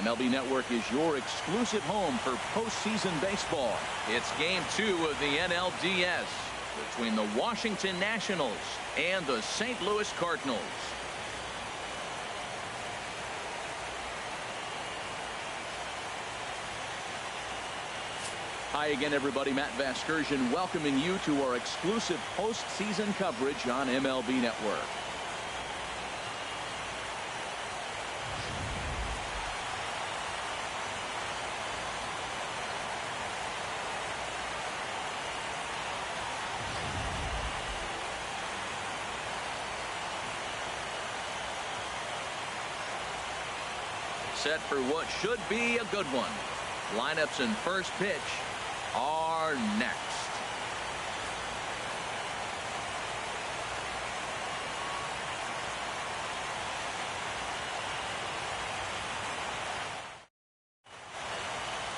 MLB Network is your exclusive home for postseason baseball. It's Game 2 of the NLDS between the Washington Nationals and the St. Louis Cardinals. Hi again, everybody. Matt Vasgersian welcoming you to our exclusive postseason coverage on MLB Network. Set for what should be a good one. Lineups and first pitch are next.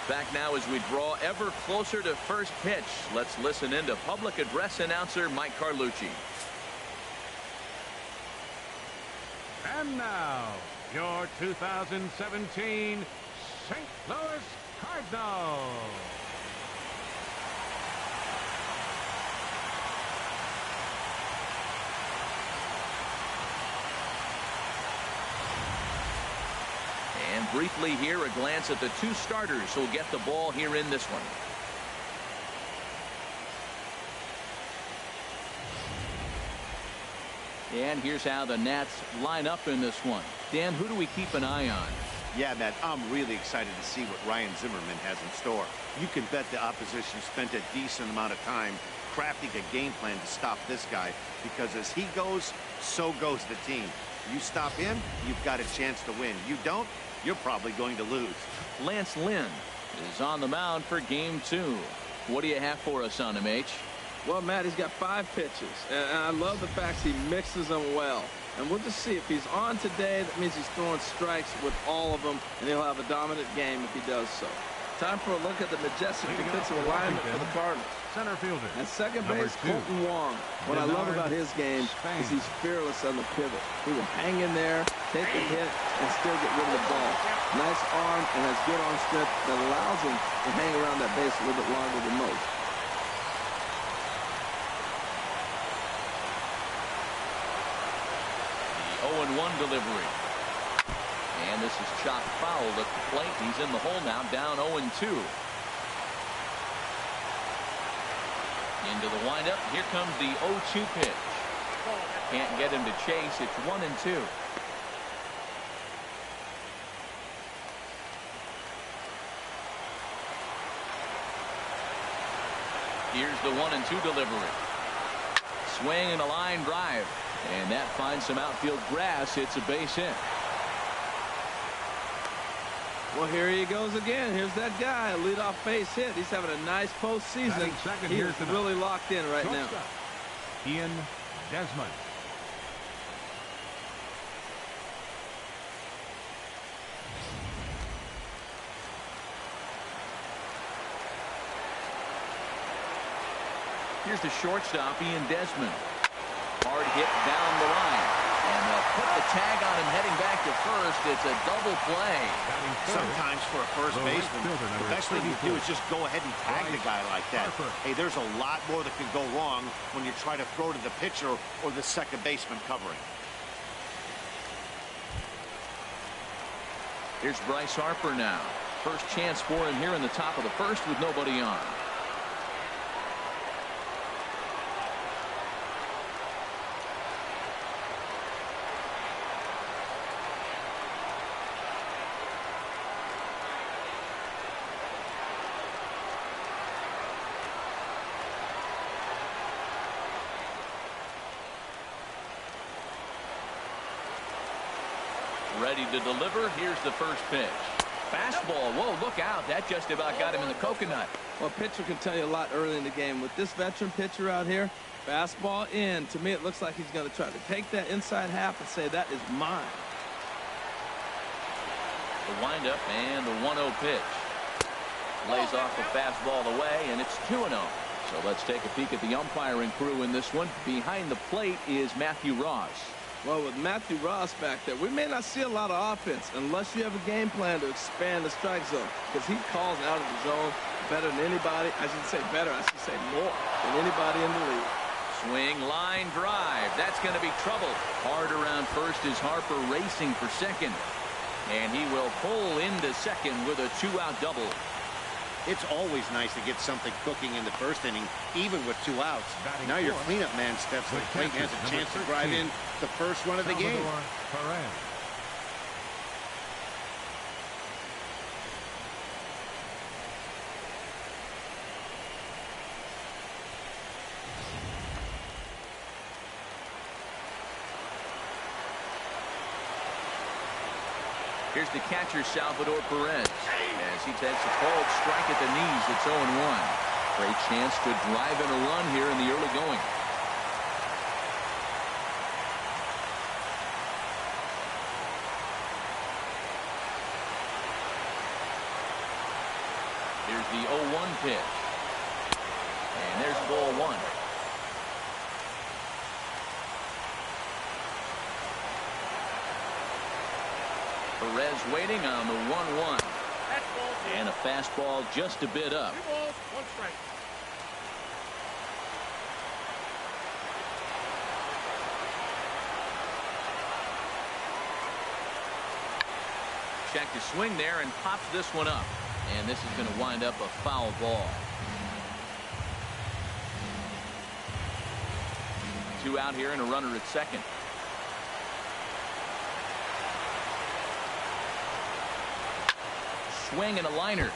Back now as we draw ever closer to first pitch. Let's listen in to public address announcer Mike Carlucci. And now, your 2017 St. Louis Cardinals. And briefly here, a glance at the two starters who'll get the ball here in this one. And here's how the Nats line up in this one. Dan, who do we keep an eye on? Yeah, Matt, I'm really excited to see what Ryan Zimmerman has in store. You can bet the opposition spent a decent amount of time crafting a game plan to stop this guy, because as he goes, so goes the team. You stop him, you've got a chance to win. You don't, you're probably going to lose. Lance Lynn is on the mound for Game 2. What do you have for us on him, H? Well, Matt, he's got 5 pitches, and I love the fact he mixes them well. And we'll just see if he's on today. That means he's throwing strikes with all of them, and he'll have a dominant game if he does so. Time for a look at the majestic defensive alignment for the Cardinals. Center fielder. At second base, Colton Wong. What I love about his game is he's fearless on the pivot. He will hang in there, take a hit, and still get rid of the ball. Nice arm and has good arm strength that allows him to hang around that base a little bit longer than most. The 0-1 delivery. And this is chopped foul at the plate. He's in the hole now, down 0-2. Into the windup. Here comes the 0-2 pitch. Can't get him to chase. It's 1-2. Here's the 1-2 delivery. Swing and a line drive. And that finds some outfield grass. It's a base hit. Well, here he goes again. Here's that guy, a leadoff base hit. He's having a nice postseason. He is really locked in right now. Ian Desmond. Here's the shortstop, Ian Desmond. Hard hit down the line. And they'll put the tag on him heading back to first. It's a double play. Sometimes for a first baseman, the best thing you do is just go ahead and tag the guy like that. Hey, there's a lot more that can go wrong when you try to throw to the pitcher or the second baseman covering. Here's Bryce Harper now. First chance for him here in the top of the first with nobody on. Ready to deliver. Here's the first pitch. Fastball. Whoa, look out. That just about got him in the coconut. Well, a pitcher can tell you a lot early in the game. With this veteran pitcher out here, fastball in. To me, it looks like he's going to try to take that inside half and say, that is mine. The windup and the 1-0 pitch. Lays off the fastball away, and it's 2-0. So let's take a peek at the umpiring crew in this one. Behind the plate is Matthew Ross. Well, with Matthew Ross back there, we may not see a lot of offense unless you have a game plan to expand the strike zone, because he calls out of the zone better than anybody. I shouldn't say better, I should say more than anybody in the league. Swing, line drive. That's going to be trouble. Hard around first is Harper racing for second. And he will pull into second with a 2-out double. It's always nice to get something cooking in the first inning, even with 2 outs. Now your cleanup man steps to the plate and has a chance to drive in the first run of the game. Here's the catcher, Salvador Perez, as he takes a called strike at the knees. It's 0-1. Great chance to drive in a run here in the early going. Here's the 0-1 pitch. And there's ball 1. Perez waiting on the 1-1. And a fastball just a bit up. 2 balls, 1 strike. Check to swing there and pops this one up. And this is going to wind up a foul ball. 2 out here and a runner at second. Swing and a liner.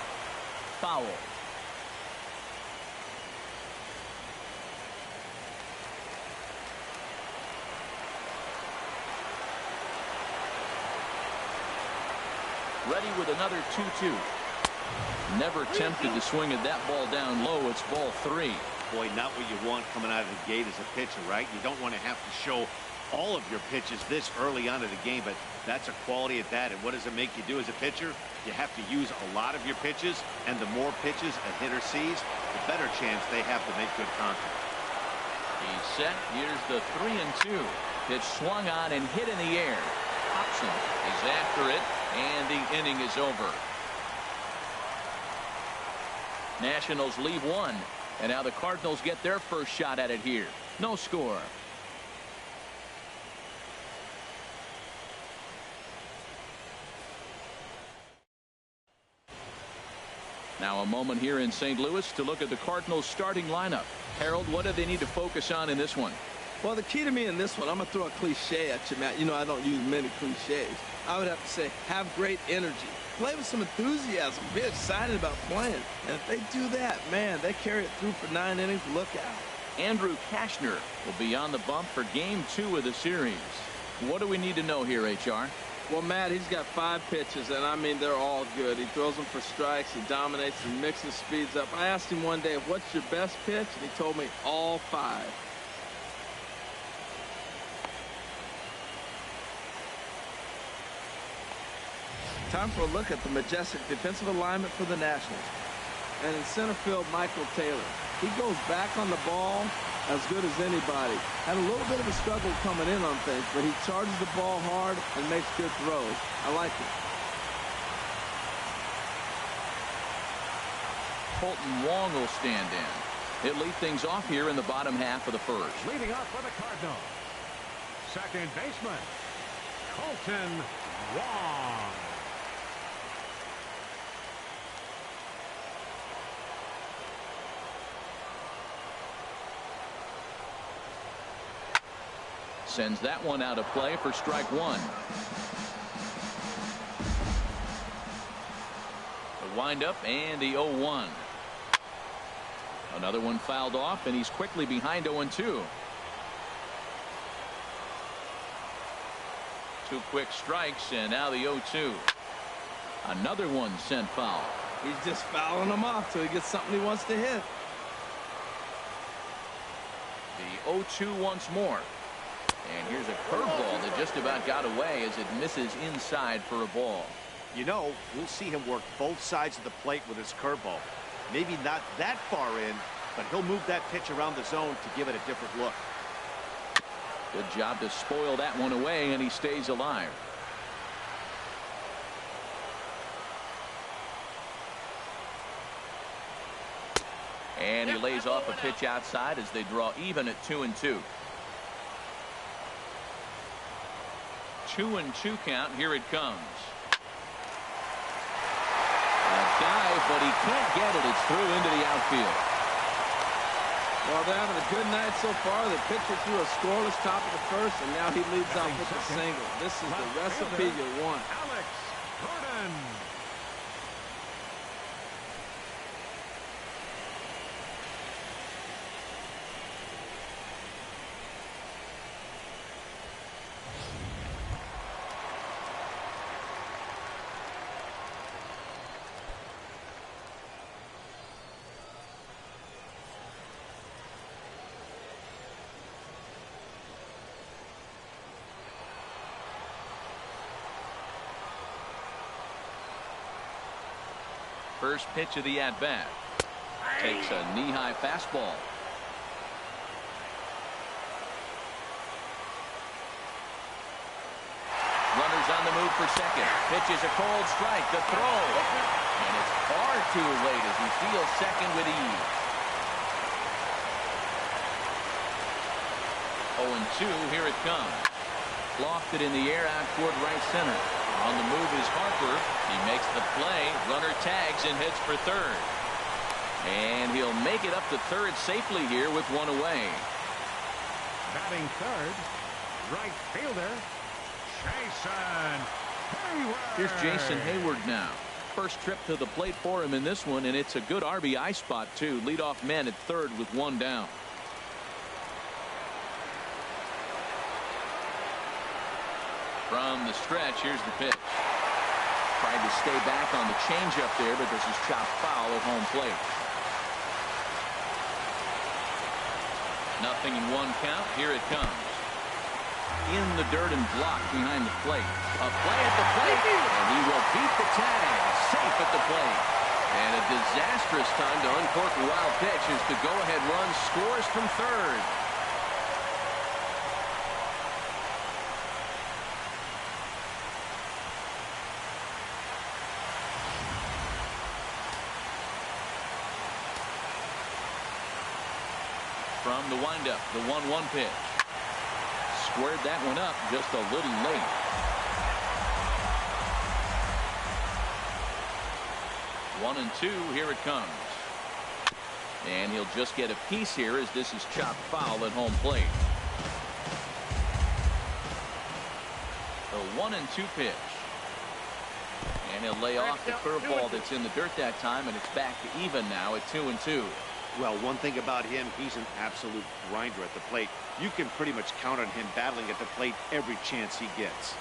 Foul. Ready with another 2-2. Never tempted to swing at that ball down low. It's ball 3. Boy, not what you want coming out of the gate as a pitcher, right? You don't want to have to show all of your pitches this early on in the game, but that's a quality at that. And what does it make you do as a pitcher? You have to use a lot of your pitches, and the more pitches a hitter sees, the better chance they have to make good contact. He's set. Here's the 3-2. Pitch swung on and hit in the air. Hobson is after it, and the inning is over. Nationals leave 1, and now the Cardinals get their first shot at it here. No score. Now a moment here in St. Louis to look at the Cardinals starting lineup. Harold, what do they need to focus on in this one? Well, the key to me in this one, I'm going to throw a cliche at you, Matt. You know I don't use many cliches. I would have to say have great energy. Play with some enthusiasm. Be excited about playing. And if they do that, man, they carry it through for 9 innings. Look out. Andrew Kashner will be on the bump for Game 2 of the series. What do we need to know here, HR? Well, Matt, he's got 5 pitches, and I mean, they're all good. He throws them for strikes. He dominates and mixes speeds up. I asked him one day, what's your best pitch? And he told me all 5. Time for a look at the majestic defensive alignment for the Nationals. And in center field, Michael Taylor. He goes back on the ball as good as anybody. Had a little bit of a struggle coming in on things, but he charges the ball hard and makes good throws. I like it. Colton Wong will stand in. He'll lead things off here in the bottom half of the first. Leading off for the Cardinals, second baseman, Colton Wong. Sends that one out of play for strike 1. The windup and the 0-1. Another one fouled off, and he's quickly behind 0-2. 2 quick strikes, and now the 0-2. Another one sent foul. He's just fouling them off till he gets something he wants to hit. The 0-2 once more. And here's a curveball that just about got away as it misses inside for a ball. You know, we'll see him work both sides of the plate with his curveball. Maybe not that far in, but he'll move that pitch around the zone to give it a different look. Good job to spoil that one away, and he stays alive. And he lays off a pitch outside as they draw even at 2-2. 2-2 count. Here it comes. A dive, but he can't get it. It's through into the outfield. Well, they're having a good night so far. The pitcher threw a scoreless top of the first, and now he leads off with a single. This is the recipe you want. Alex Gordon. First pitch of the at-bat. Takes a knee-high fastball. Runners on the move for second. Pitch is a cold strike. The throw. And it's far too late as he steals second with ease. 0-2. Here it comes. Lofted in the air out toward right center. On the move is Harper. He makes the play. Runner tags and heads for third. And he'll make it up to third safely here with one away. Batting third, right fielder, Jason Hayward. Here's Jason Hayward now. First trip to the plate for him in this one, and it's a good RBI spot, too. Leadoff man at third with one down. From the stretch, here's the pitch. Tried to stay back on the changeup there, but this is chopped foul at home plate. 0-1 count. Here it comes. In the dirt and blocked behind the plate. A play at the plate, and he will beat the tag. Safe at the plate. And a disastrous time to uncork a wild pitch as the go-ahead run scores from third. From the windup, the 1-1 pitch. Squared that one up just a little late. One and two, here it comes. And he'll just get a piece here as this is chopped foul at home plate. The 1-2 pitch. And he'll lay off the curveball that's in the dirt that time, and it's back to even now at 2-2. Well, one thing about him, he's an absolute grinder at the plate. You can pretty much count on him battling at the plate every chance he gets.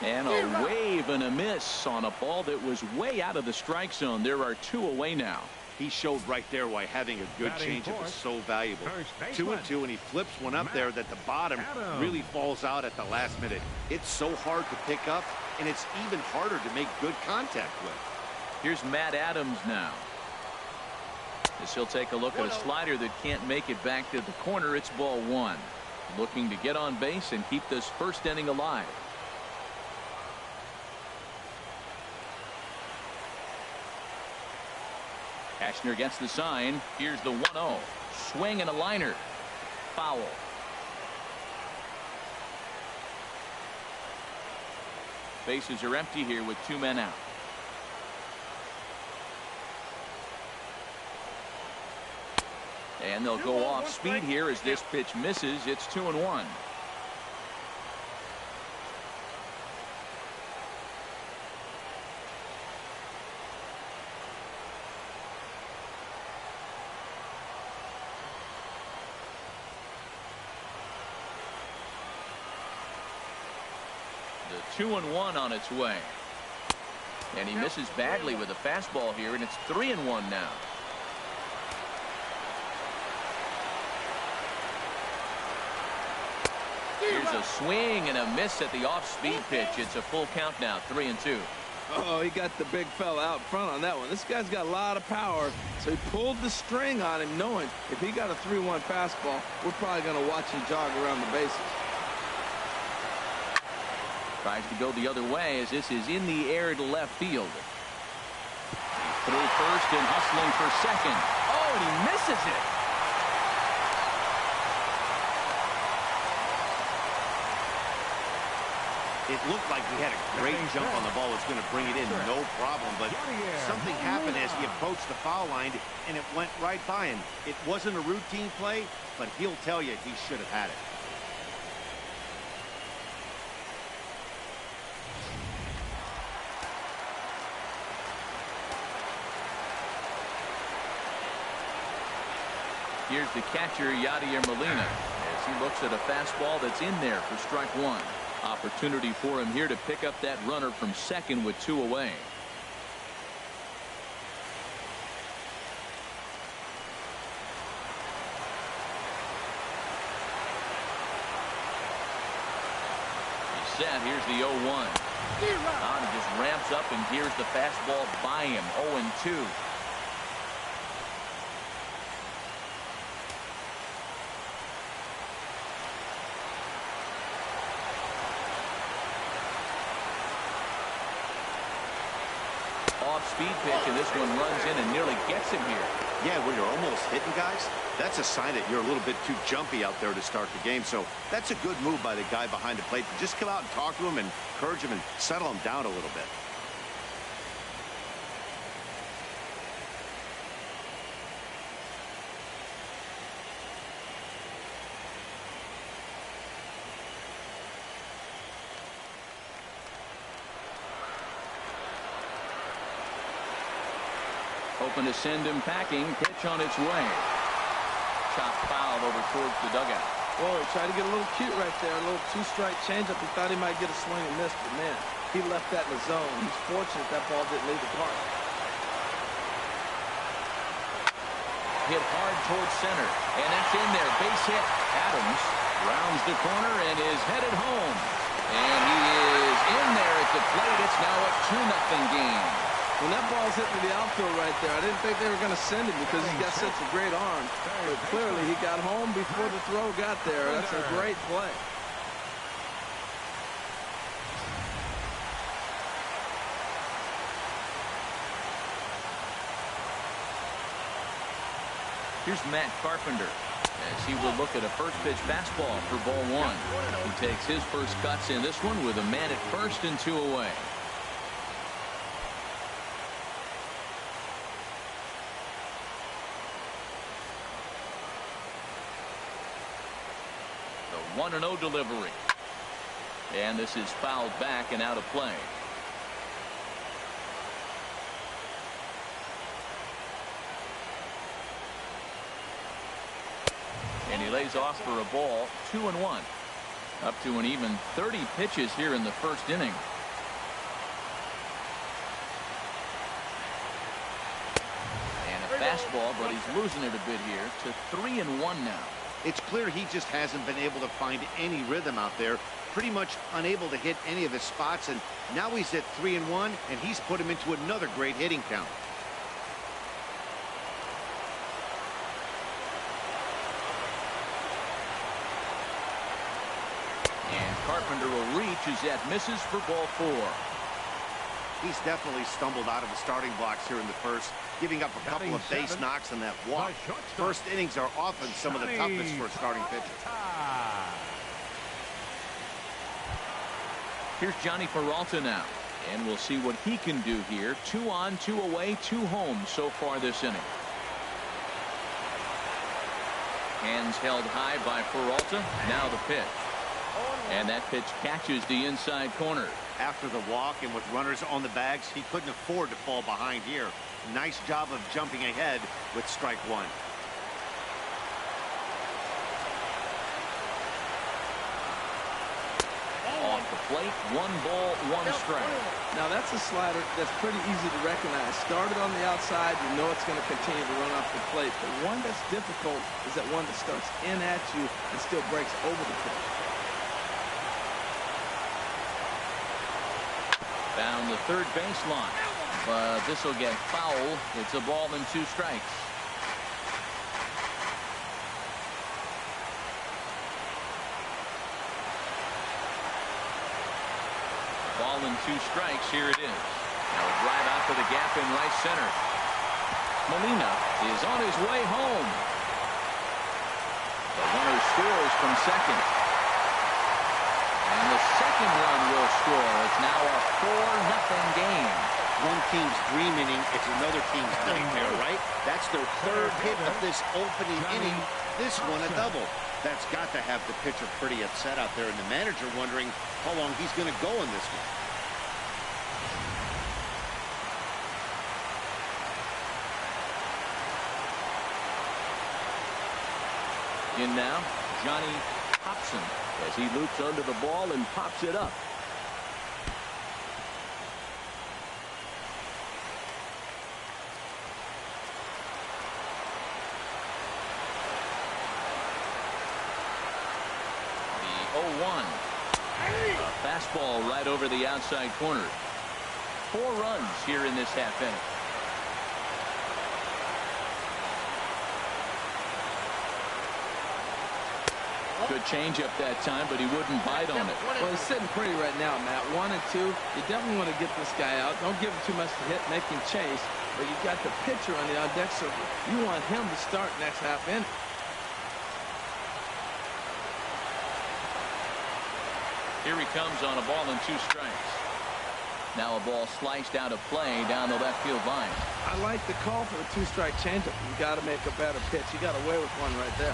And a wave and a miss on a ball that was way out of the strike zone. There are two away now. He showed right there why having a good changeup is so valuable. 2-2, and he flips one up there that the bottom really falls out at the last minute. It's so hard to pick up, and it's even harder to make good contact with. Here's Matt Adams now. As he'll take a look at a slider that can't make it back to the corner. It's ball one. Looking to get on base and keep this first inning alive. Cashner gets the sign. Here's the 1-0. Swing and a liner. Foul. Bases are empty here with two men out. And they'll go off speed here as this pitch misses. It's 2-1. The 2-1 on its way. And he misses badly with a fastball here, and it's 3-1 now. Here's a swing and a miss at the off-speed pitch. It's a full count now, 3-2. Oh, he got the big fella out front on that one. This guy's got a lot of power, so he pulled the string on him, knowing if he got a 3-1 fastball, we're probably going to watch him jog around the bases. Tries to go the other way as this is in the air to left field. Through first and hustling for second. Oh, and he misses it. It looked like he had a great jump on the ball. Was going to bring it in, no problem. But something happened as he approached the foul line, and it went right by him. It wasn't a routine play, but he'll tell you he should have had it. Here's the catcher, Yadier Molina, as he looks at a fastball that's in there for strike one. Opportunity for him here to pick up that runner from second with 2 away. He's set. Here's the 0-1. He just ramps up, and here's the fastball by him. 0-2. Off-speed pitch, and this one runs in and nearly gets him here. Yeah, when you're almost hitting guys, that's a sign that you're a little bit too jumpy out there to start the game. So that's a good move by the guy behind the plate to just come out and talk to him and encourage him and settle him down a little bit. Hoping to send him packing. Pitch on its way. Chop foul over towards the dugout. Boy, he tried to get a little cute right there. A little 2-strike changeup. He thought he might get a swing and miss, but man, he left that in the zone. He's fortunate that ball didn't leave the park. Hit hard towards center, and that's in there. Base hit. Adams rounds the corner and is headed home. And he is in there at the plate. It's now a 2-0 game. When that ball's hitting the outfield right there, I didn't think they were going to send him because he's got such a great arm. But clearly he got home before the throw got there. That's a great play. Here's Matt Carpenter as he will look at a first pitch fastball for ball one. He takes his first cuts in this one with a man at first and 2 away. The 1-0 delivery. And this is fouled back and out of play. And he lays off for a ball. 2-1. Up to an even 30 pitches here in the first inning. And a fastball, but he's losing it a bit here to 3-1 now. It's clear he just hasn't been able to find any rhythm out there. Pretty much unable to hit any of his spots, and now he's at 3-1, and he's put him into another great hitting count. And Carpenter will reach as that misses for ball 4. He's definitely stumbled out of the starting blocks here in the first, giving up a couple of base knocks and that walk. First innings are often some of the toughest for a starting pitcher. Here's Johnny Peralta now, and we'll see what he can do here. 2 on, 2 away, 2 home so far this inning. Hands held high by Peralta. Now the pitch. And that pitch catches the inside corner. After the walk and with runners on the bags, he couldn't afford to fall behind here. Nice job of jumping ahead with strike 1. Off the plate, 1 ball, 1 strike. Now that's a slider that's pretty easy to recognize. Started on the outside, you know it's going to continue to run off the plate. But one that's difficult is that one that starts in at you and still breaks over the pitch. Down the third baseline. But this will get foul. It's a ball and 2 strikes. Ball and 2 strikes. Here it is. Now a drive out to the gap in right center. Molina is on his way home. The runner scores from second. And the second run will score. It's now a 4-0 game. One team's dream inning, it's another team's nightmare, right? That's their third hit of this opening inning. This one a double. That's got to have the pitcher pretty upset out there, and the manager wondering how long he's going to go in this one. In now, Johnny Hobson as he loops under the ball and pops it up. The 0-1. A fastball right over the outside corner. 4 runs here in this half inning. Good changeup that time, but he wouldn't bite on it. Well, he's sitting pretty right now, Matt. 1 and 2. You definitely want to get this guy out. Don't give him too much to hit, make him chase. But you got the pitcher on the on-deck circle. You want him to start next half inning. Here he comes on a ball and 2 strikes. Now a ball sliced out of play down the left field line. I like the call for the 2-strike changeup. You got to make a better pitch. You got away with one right there.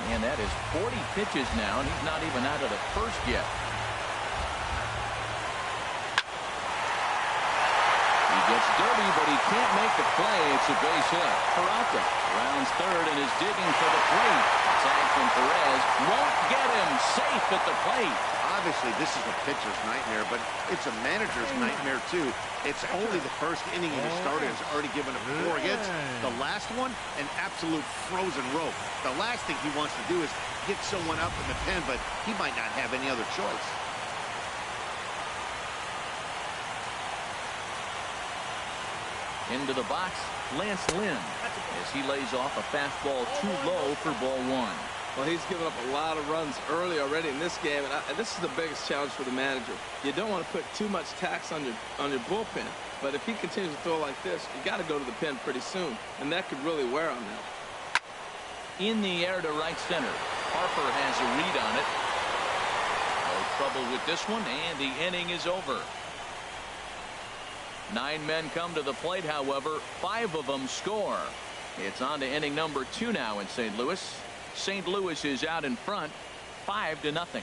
And that is 40 pitches now, and he's not even out of the first yet. He gets dirty, but he can't make the play. It's a base hit. Peralta rounds third and is digging for the plate. Tag from Perez. Won't get him. Safe at the plate. Obviously, this is a pitcher's nightmare, but it's a manager's nightmare, too. It's only the first inning and the starter has already given up 4 hits. The last one, an absolute frozen rope. The last thing he wants to do is get someone up in the pen, but he might not have any other choice. Into the box, Lance Lynn, as he lays off a fastball too low for ball 1. Well, he's given up a lot of runs early already in this game, and this is the biggest challenge for the manager. You don't want to put too much tax on your bullpen, but if he continues to throw like this, you got to go to the pen pretty soon, and that could really wear on them. In the air to right center. Harper has a read on it. No trouble with this one, and the inning is over. 9 men come to the plate, however. 5 of them score. It's on to inning number 2 now in St. Louis. St. Louis is out in front, 5-0.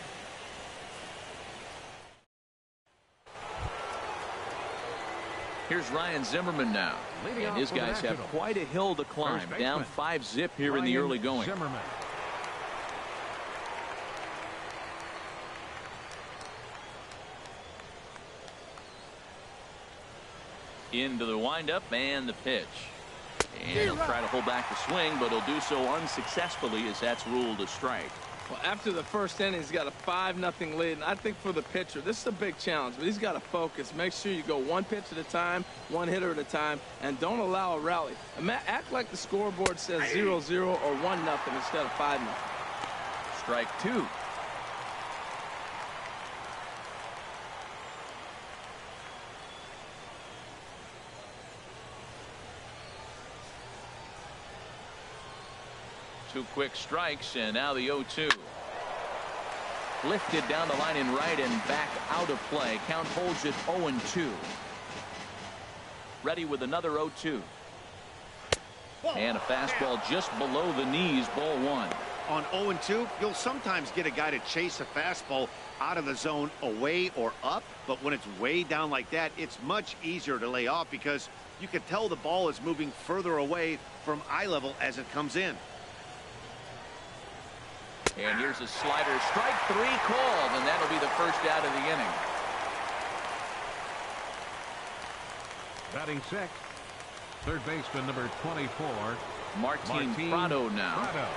Here's Ryan Zimmerman now. And his guys have quite a hill to climb. Down 5-0 here in the early going. Zimmerman. Into the windup and the pitch. And he'll try to hold back the swing, but he'll do so unsuccessfully as that's ruled a strike. Well, after the first inning, he's got a 5-0 lead, and I think for the pitcher, this is a big challenge, but he's got to focus. Make sure you go 1 pitch at a time, 1 hitter at a time, and don't allow a rally. Act like the scoreboard says 0-0 or 1-0 instead of 5-0. Strike 2. Two quick strikes, and now the 0-2. Lifted down the line in right and back out of play. Count holds it 0-2. Ready with another 0-2. And a fastball just below the knees, ball 1. On 0-2, you'll sometimes get a guy to chase a fastball out of the zone away or up, but when it's way down like that, it's much easier to lay off because you can tell the ball is moving further away from eye level as it comes in. And here's a slider. Strike 3 called, and that'll be the first out of the inning. Batting 6th, third baseman number 24, Martin Prado now. Prado.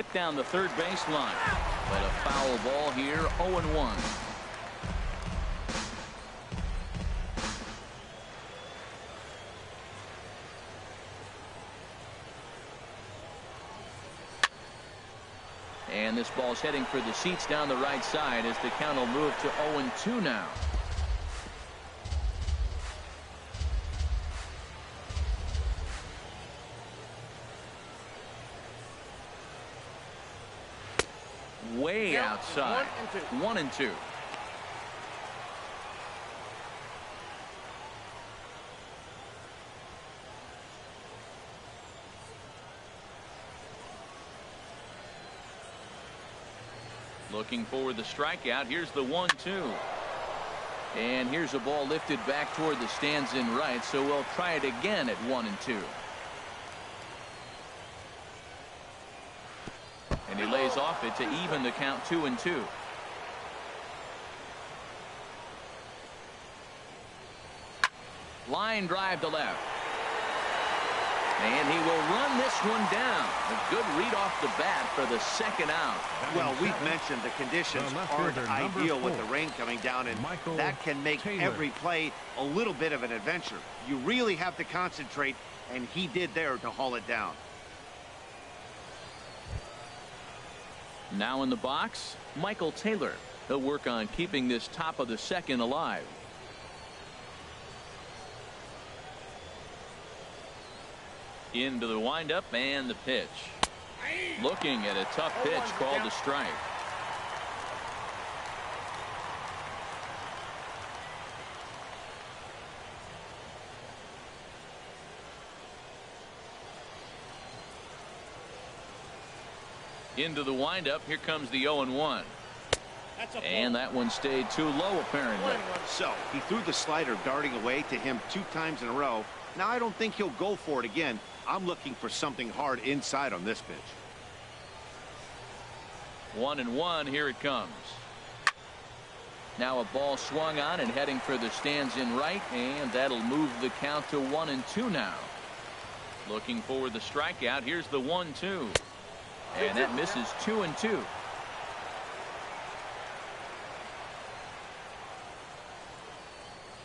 hit down the third baseline. But a foul ball here, 0-1. And this ball's heading for the seats down the right side as the count will move to 0-2 now. Way outside. 1-2. Looking for the strikeout. Here's the 1-2. And here's a ball lifted back toward the stands in right, so we'll try it again at 1-2. And he lays off it to even the count 2-2. Line drive to left. And he will run this one down. A good read off the bat for the second out. Well, we've mentioned the conditions aren't ideal with the rain coming down, and that can make every play a little bit of an adventure. You really have to concentrate, and he did there to haul it down. Now in the box, Michael Taylor. He'll work on keeping this top of the second alive. Into the windup and the pitch. Looking at a tough pitch called a strike. Into the windup. Here comes the 0-1. And that one stayed too low, apparently. So he threw the slider darting away to him 2 times in a row. Now I don't think he'll go for it again. I'm looking for something hard inside on this pitch. 1-1. Here it comes. Now a ball swung on and heading for the stands in right, and that'll move the count to 1-2 now. Looking for the strikeout. Here's the 1-2. And that misses 2-2.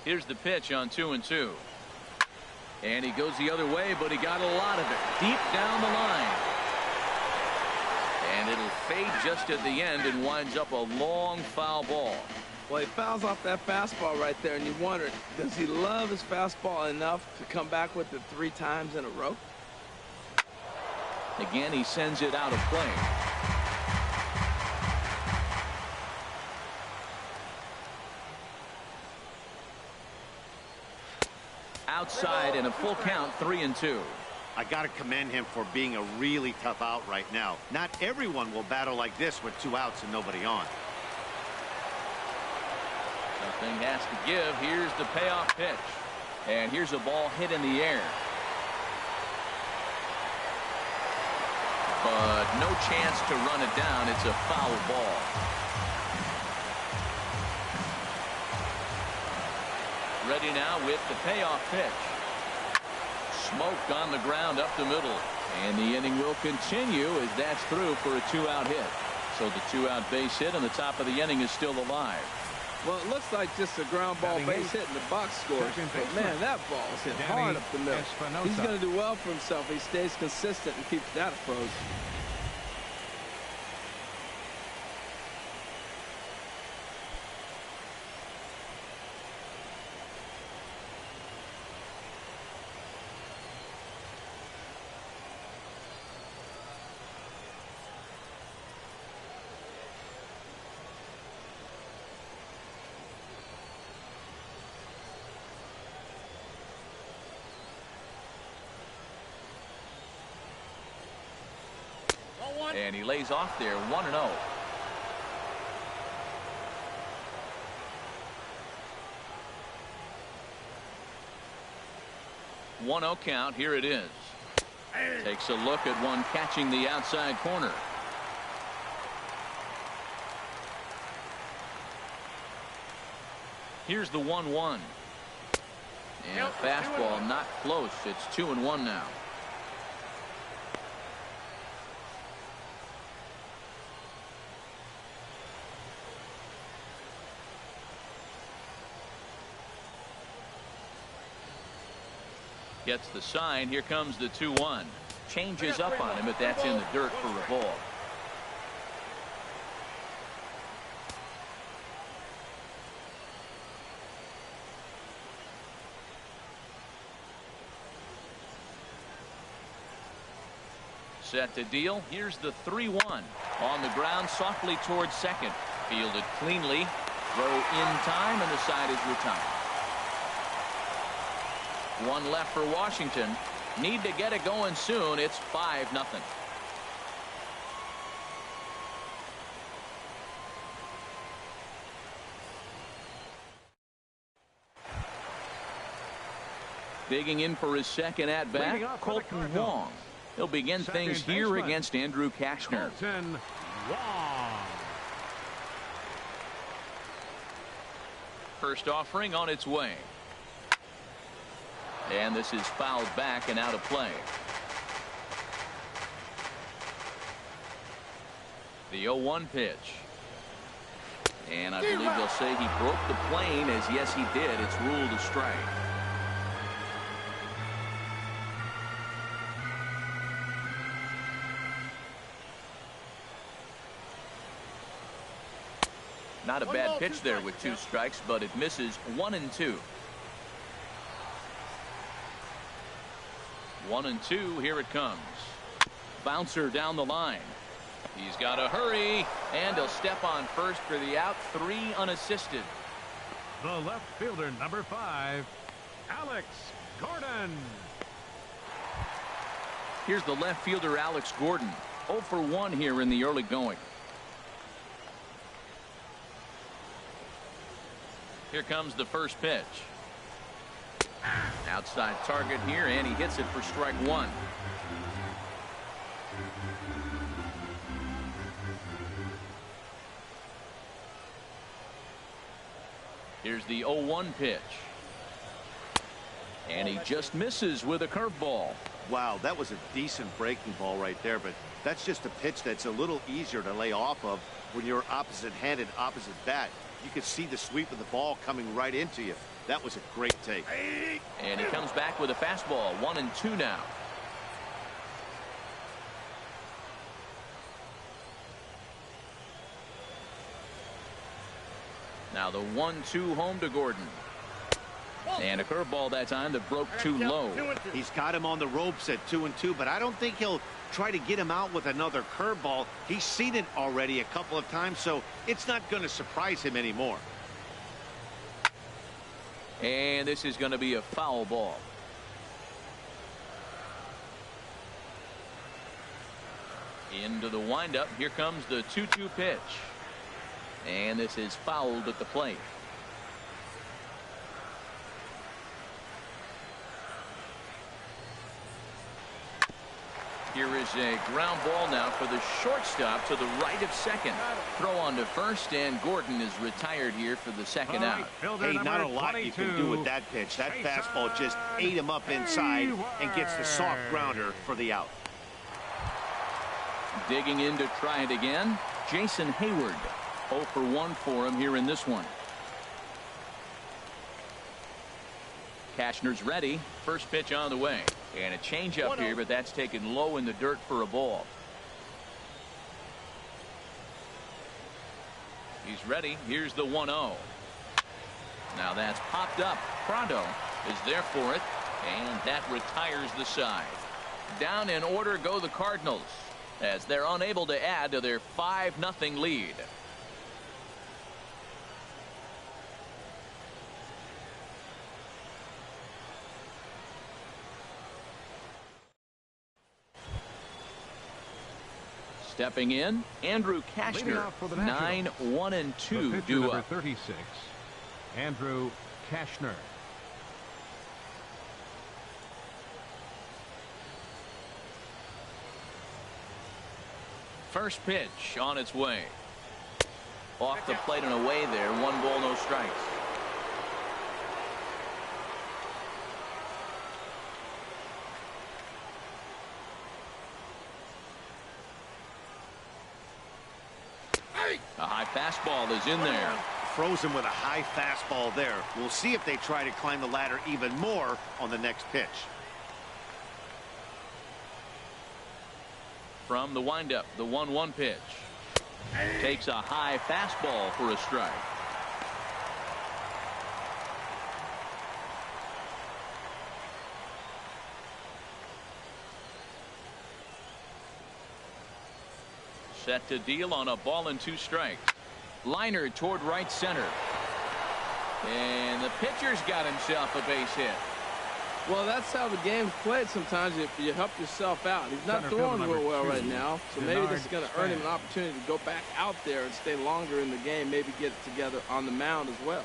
Here's the pitch on 2-2. And he goes the other way, but he got a lot of it deep down the line. And it'll fade just at the end and winds up a long foul ball. Well, he fouls off that fastball right there, and you wonder, does he love his fastball enough to come back with it 3 times in a row? Again, he sends it out of play. Outside and a full count, 3-2. I got to commend him for being a really tough out right now. Not everyone will battle like this with 2 outs and nobody on. Something has to give. Here's the payoff pitch. And here's a ball hit in the air. But no chance to run it down. It's a foul ball. Ready now with the payoff pitch. Smoked on the ground up the middle. And the inning will continue as that's through for a 2-out hit. So the 2-out base hit on the top of the inning is still alive. Well, it looks like just a ground ball base hit in the box score. But man, that ball is hit hard up the middle. He's going to do well for himself. He stays consistent and keeps that approach. And he lays off there, 1-0. One-0 count. Here it is. Takes a look at one catching the outside corner. Here's the 1-1. And a fastball not close. It's 2-1 now. Gets the sign. Here comes the 2-1. Changes up on him, but that's in the dirt for a ball. Set to deal. Here's the 3-1. On the ground softly towards second. Fielded cleanly. Throw in time, and the side is retired. One left for Washington. Need to get it going soon. It's 5-0. Digging in for his second at-bat, Colton Wong. He'll begin things here against Andrew Kashner. Colton Wong. First offering on its way. And this is fouled back and out of play. The 0-1 pitch. And I believe they'll say he broke the plane, as yes he did. It's ruled a strike. Not a bad pitch there with 2 strikes, but it misses 1-2. 1-2. Here it comes. Bouncer down the line. He's got to hurry, and he'll step on first for the out. 3 unassisted. The left fielder, number 5, Alex Gordon. Here's the left fielder, Alex Gordon. 0 for 1 here in the early going. Here comes the first pitch. Outside target here, and he hits it for strike 1. Here's the 0-1 pitch. And he just misses with a curveball. Wow, that was a decent breaking ball right there, but that's just a pitch that's a little easier to lay off of when you're opposite-handed, opposite bat. You could see the sweep of the ball coming right into you. That was a great take. And he comes back with a fastball. 1-2 now. Now the 1-2 home to Gordon. And a curveball that time that broke too low. He's got him on the ropes at 2-2, but I don't think he'll try to get him out with another curveball. He's seen it already a couple of times, so it's not going to surprise him anymore. And this is going to be a foul ball. Into the windup. Here comes the 2-2 pitch. And this is fouled at the plate. Here is a ground ball now for the shortstop to the right of second. Throw on to first, and Gordon is retired here for the second out. Hey, not a lot you can do with that pitch. That fastball just ate him up inside and gets the soft grounder for the out. Digging in to try it again, Jason Hayward. 0 for 1 for him here in this one. Kashner's ready. First pitch on the way. And a changeup here, but that's taken low in the dirt for a ball. He's ready. Here's the 1-0. Now that's popped up. Pronto is there for it, and that retires the side. Down in order go the Cardinals, as they're unable to add to their 5-0 lead. Stepping in, Andrew Kashner. 9-1-2 due number up. 36, Andrew Kashner. First pitch on its way. Off the plate and away there. 1 ball, no strikes. A high fastball is in there. Throws him with a high fastball there. We'll see if they try to climb the ladder even more on the next pitch. From the windup, the 1-1 pitch. Takes a high fastball for a strike. Set to deal on a ball and 2 strikes. Liner toward right center. And the pitcher's got himself a base hit. Well, that's how the game's played sometimes. If you help yourself out. He's not throwing real well right now, so maybe this is going to earn him an opportunity to go back out there and stay longer in the game, maybe get it together on the mound as well.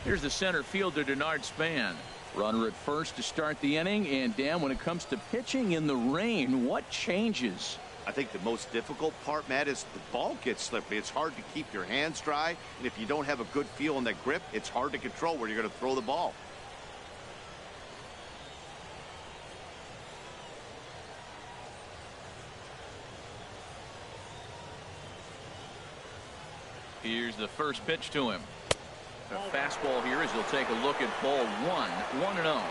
Here's the center fielder, Denard Span. Runner at first to start the inning. And Dan, when it comes to pitching in the rain, what changes? I think the most difficult part, Matt, is the ball gets slippery. It's hard to keep your hands dry, and if you don't have a good feel on that grip, it's hard to control where you're going to throw the ball. Here's the first pitch to him. A fastball here as he'll take a look at ball 1-0.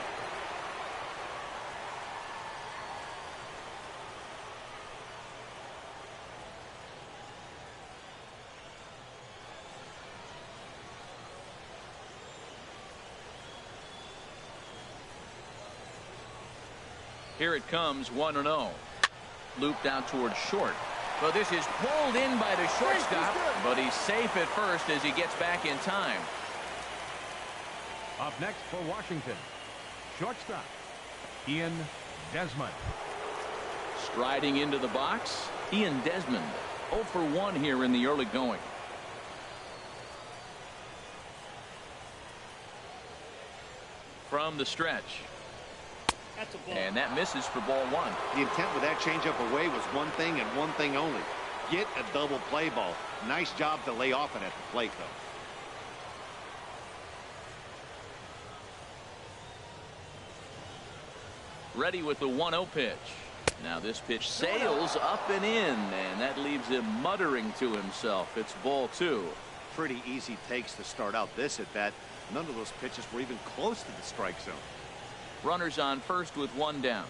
Here it comes, 1-0. Looped out towards short. Well, this is pulled in by the shortstop, but he's safe at first as he gets back in time. Up next for Washington, shortstop, Ian Desmond. Striding into the box, Ian Desmond. 0 for 1 here in the early going. From the stretch. And that misses for ball 1. The intent with that changeup away was one thing and one thing only. Get a double play ball. Nice job to lay off it at the plate, though. Ready with the 1-0 pitch. Now this pitch sails up and in, and that leaves him muttering to himself. It's ball 2. Pretty easy takes to start out this at bat. None of those pitches were even close to the strike zone. Runners on first with 1 down.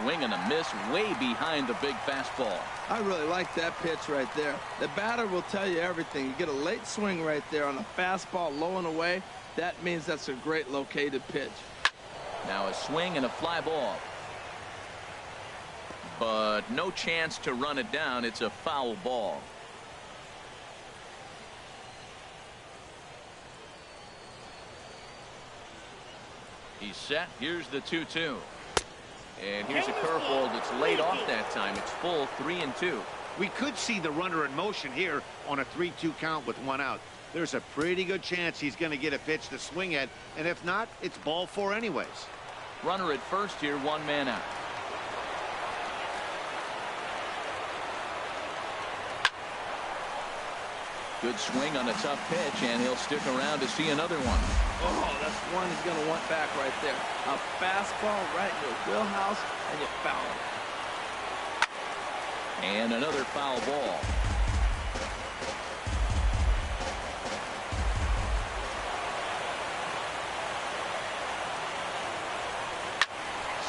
Swing and a miss way behind the big fastball. I really like that pitch right there. The batter will tell you everything. You get a late swing right there on a fastball low and away. That means that's a great located pitch. Now a swing and a fly ball. But no chance to run it down. It's a foul ball. He's set. Here's the 2-2. And here's a curveball that's laid off that time. It's full 3-2. We could see the runner in motion here on a 3-2 count with 1 out. There's a pretty good chance he's going to get a pitch to swing at, and if not, it's ball 4 anyways. Runner at first here, 1 man out. Good swing on a tough pitch, and he'll stick around to see another one. Oh, that's one he's going to want back right there. A fastball right in your wheelhouse, and you foul it. And another foul ball.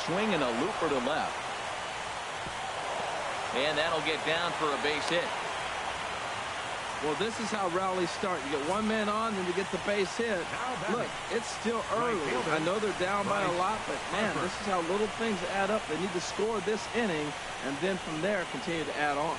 Swing and a looper to left. And that'll get down for a base hit. Well, this is how rallies start. You get 1 man on, then you get the base hit. Look, it's still early. I know they're down by a lot, but man, this is how little things add up. They need to score this inning, and then from there continue to add on.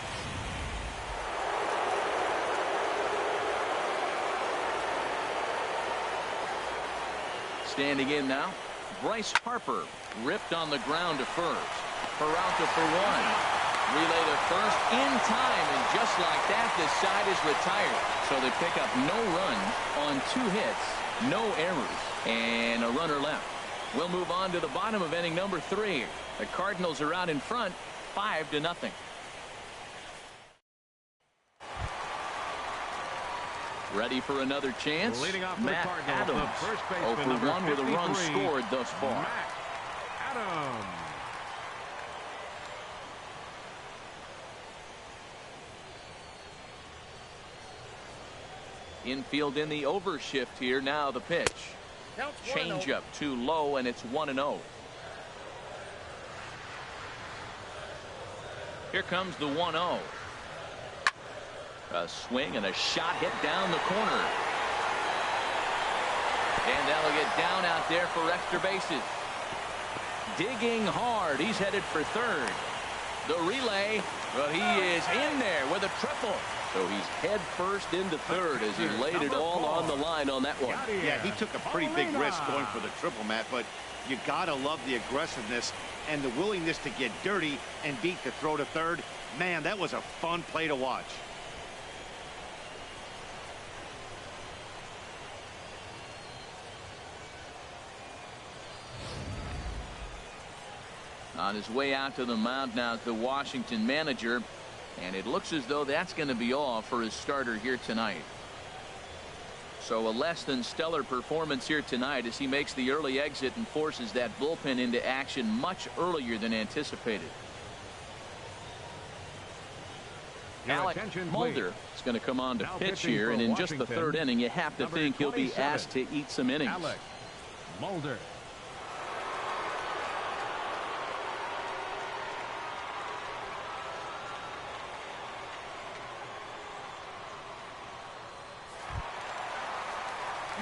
Standing in now, Bryce Harper ripped on the ground to first. Peralta for 1. Relay to first in time, and just like that, this side is retired. So they pick up no runs on 2 hits, no errors, and a runner left. We'll move on to the bottom of inning number 3. The Cardinals are out in front, 5-0. Ready for another chance? Leading off Matt Adams. 0 for 1 with a run scored thus far. Matt Adams. Infield in the overshift here. Now the pitch. Change up too low, and it's 1-0. Here comes the 1-0. A swing and a shot hit down the corner. And that'll get down out there for extra bases. Digging hard. He's headed for third. The relay. Well, he is in there with a triple. So he's head first into third as he laid it all on the line on that one. Yeah, he took a pretty big risk going for the triple, Matt, but you gotta love the aggressiveness and the willingness to get dirty and beat the throw to third. Man, that was a fun play to watch. On his way out to the mound now is the Washington manager, and it looks as though that's going to be all for his starter here tonight. So a less than stellar performance here tonight as he makes the early exit and forces that bullpen into action much earlier than anticipated. Alec Mulder is going to come on to pitch here, and in just the third inning, you have to think he'll be asked to eat some innings. Alec Mulder.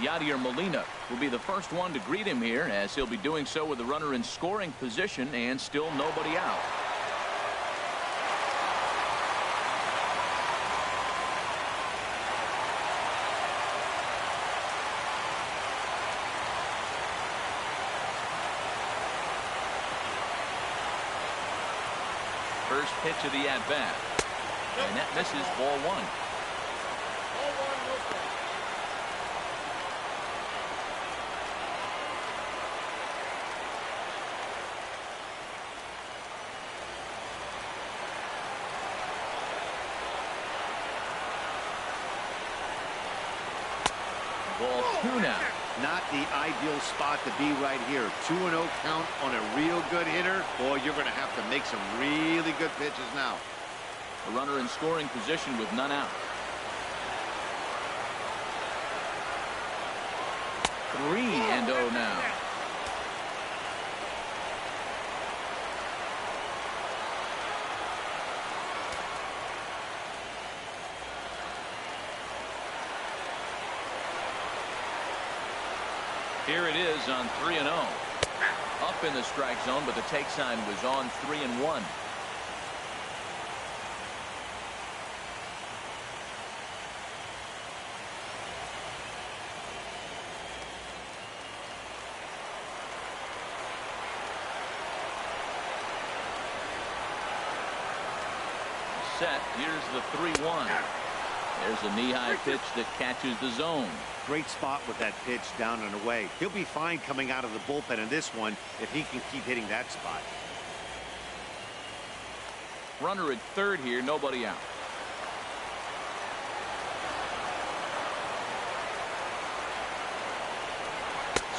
Yadier Molina will be the first one to greet him here, as he'll be doing so with the runner in scoring position and still nobody out. First pitch of the at-bat, and that misses, ball one. Ball two now. Not the ideal spot to be right here. 2-0 count on a real good hitter. Boy, you're going to have to make some really good pitches now. A runner in scoring position with none out. 3-0 now. Here it is on 3-0. Up in the strike zone, but the take sign was on 3-1. Set. Here's the 3-1. There's a knee-high pitch that catches the zone. Great spot with that pitch down and away. He'll be fine coming out of the bullpen in this one if he can keep hitting that spot. Runner at third here, nobody out.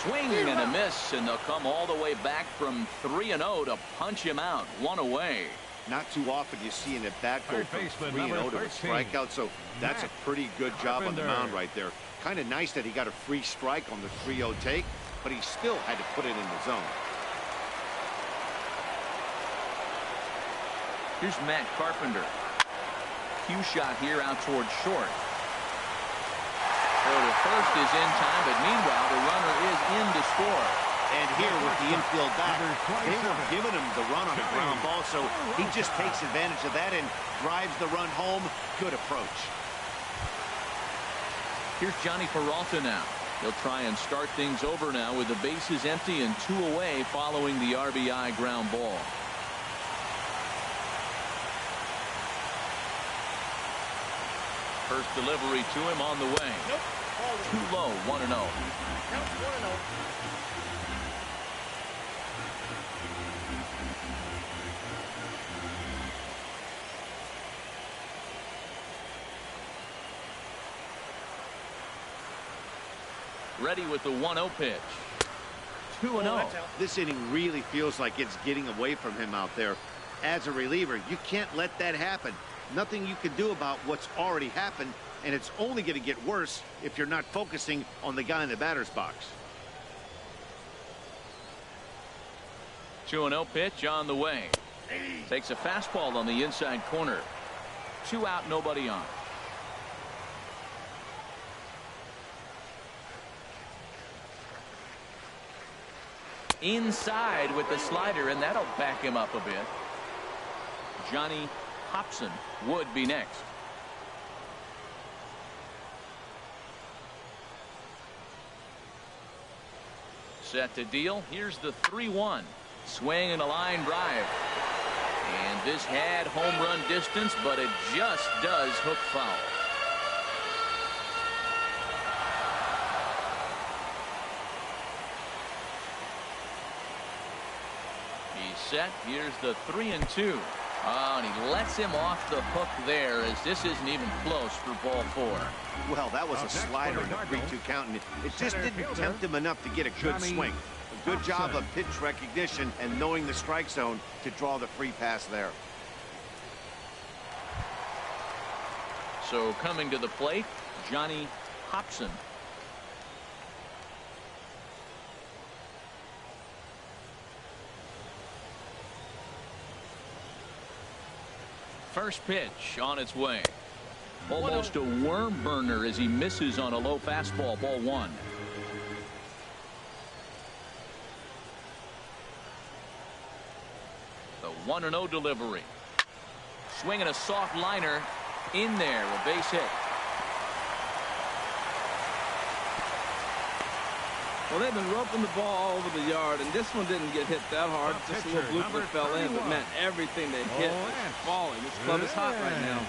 Swing and a miss, and they'll come all the way back from 3-0 to punch him out. One away. Not too often you see an at-bat go from 3-0 to a strikeout, so that's a pretty good job on the mound right there. Kind of nice that he got a free strike on the 3-0 take, but he still had to put it in the zone. Here's Matt Carpenter. Cue shot here out towards short. Throw to first is in time, but meanwhile the runner is in to score. And here with the infield back, they were giving him the run on a ground ball, so he just takes advantage of that and drives the run home. Good approach. Here's Johnny Peralta now. He'll try and start things over now with the bases empty and 2 away following the RBI ground ball. First delivery to him on the way. Too low, 1-0. Ready with the 1-0 pitch. 2-0. This inning really feels like it's getting away from him out there. As a reliever, you can't let that happen. Nothing you can do about what's already happened, and it's only going to get worse if you're not focusing on the guy in the batter's box. 2-0 pitch on the way. Takes a fastball on the inside corner. 2 out, nobody on. Inside with the slider, and that'll back him up a bit. Johnny Hobson would be next. Set to deal. Here's the 3-1. Swing and a line drive. And this had home run distance, but it just does hook foul. He's set. Here's the 3-2. Oh, and he lets him off the hook there, as this isn't even close for ball 4. Well, that was a slider in a 3-2 count, and it just didn't tempt him enough to get a good swing. A good job of pitch recognition and knowing the strike zone to draw the free pass there. So coming to the plate, Johnny Hobson. First pitch on its way. Almost a worm burner as he misses on a low fastball. Ball 1. The 1-0 delivery. Swinging a soft liner in there. A base hit. Well, they've been roping the ball all over the yard, and this one didn't get hit that hard. Just a little bloop that fell in, but meant everything they hit was falling. This club is hot right now.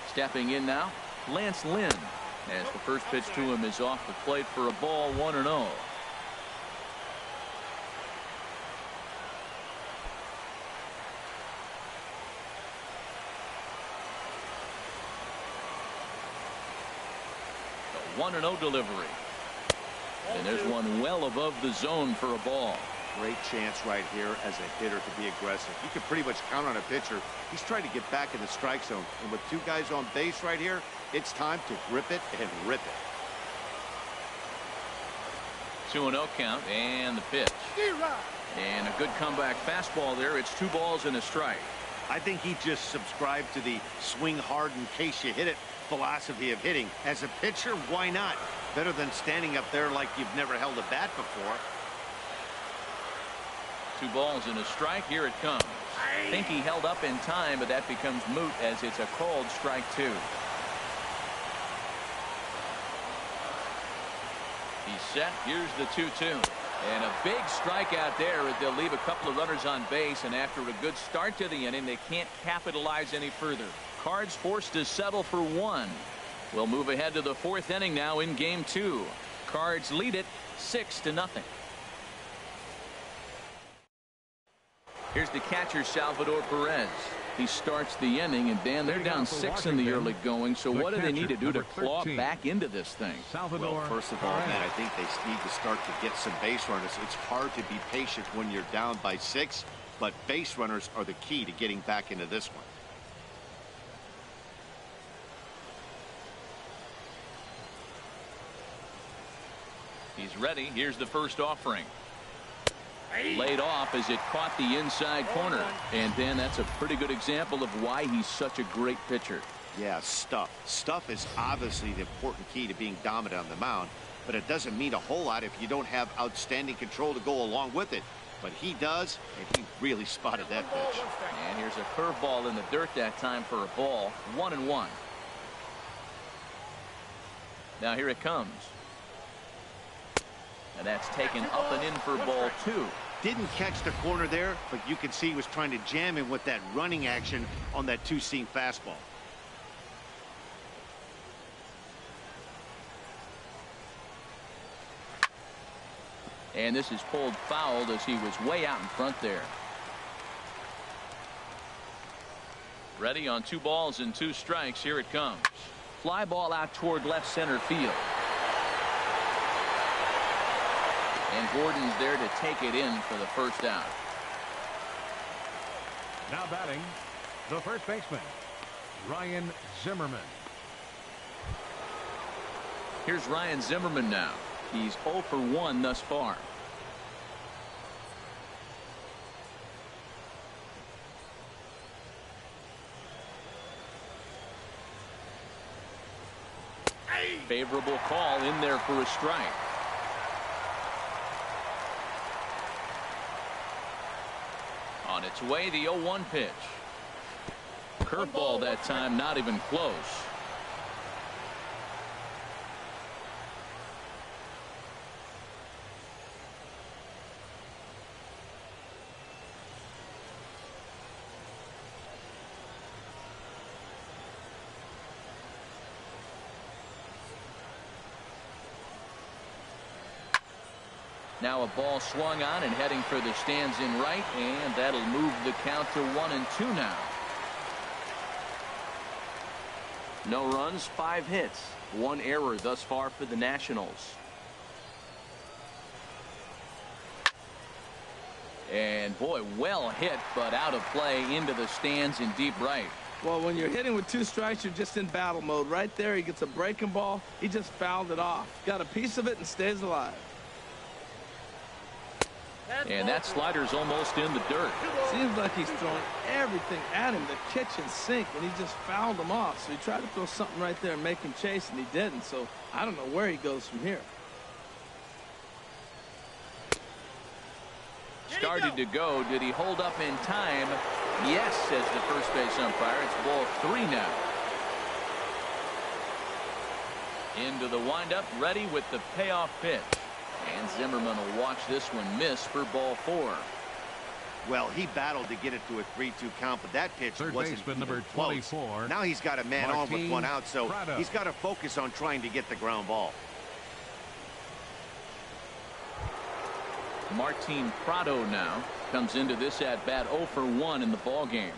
Stepping in now, Lance Lynn, as the first pitch to him is off the plate for a ball. 1-0. The 1-0 delivery. And there's one well above the zone for a ball. Great chance right here as a hitter to be aggressive. You can pretty much count on a pitcher. He's trying to get back in the strike zone. And with 2 guys on base right here, it's time to grip it and rip it. 2-0 count and the pitch. And a good comeback fastball there. It's 2 balls and a strike. I think he just subscribed to the swing hard in case you hit it philosophy of hitting. As a pitcher, why not? Better than standing up there like you've never held a bat before. 2 balls and a strike. Here it comes. I think he held up in time, but that becomes moot as it's a called strike 2. He's set. Here's the 2-2. And a big strikeout there as they'll leave a couple of runners on base, and after a good start to the inning, they can't capitalize any further. Cards forced to settle for 1. We'll move ahead to the 4th inning now in game 2. Cards lead it 6-0. Here's the catcher, Salvador Perez. He starts the inning, and Dan, they're down 6 in the early going. So what do they need to do to claw back into this thing? Well, first of all, man, I think they need to start to get some base runners. It's hard to be patient when you're down by 6, but base runners are the key to getting back into this one. He's ready. Here's the first offering. Laid off as it caught the inside corner. And then that's a pretty good example of why he's such a great pitcher. Yeah, stuff. Stuff is obviously the important key to being dominant on the mound, but it doesn't mean a whole lot if you don't have outstanding control to go along with it. But he does, and he really spotted that pitch. And here's a curveball in the dirt that time for a ball. 1-1. Now here it comes. And that's taken up and in for ball 2. Didn't catch the corner there, but you can see he was trying to jam him with that running action on that 2-seam fastball. And this is pulled foul as he was way out in front there. Ready on 2 balls and 2 strikes. Here it comes. Fly ball out toward left center field. And Gordon's there to take it in for the first out. Now batting, the first baseman, Ryan Zimmerman. Here's Ryan Zimmerman now. He's 0 for 1 thus far. Favorable call in there for a strike. On its way, the 0-1 pitch. Curveball that time, not even close. Now a ball swung on and heading for the stands in right, and that'll move the count to 1-2 now. No runs, 5 hits, 1 error thus far for the Nationals. And boy, well hit, but out of play into the stands in deep right. Well, when you're hitting with 2 strikes, you're just in battle mode. Right there, he gets a breaking ball. He just fouled it off. Got a piece of it and stays alive. And that slider's almost in the dirt. Seems like he's throwing everything at him, the kitchen sink, and he just fouled him off. So he tried to throw something right there and make him chase, and he didn't. So I don't know where he goes from here. Started to go. Did he hold up in time? Yes, says the first base umpire. It's ball 3 now. Into the windup, ready with the payoff pitch. And Zimmerman will watch this one miss for ball 4. Well, he battled to get it to a 3-2 count, but that pitch Third wasn't baseman, number close. 24. Now he's got a man on with 1 out, so Prado. he's got to focus on trying to get the ground ball. Martin Prado now comes into this at bat 0 for 1 in the ball game.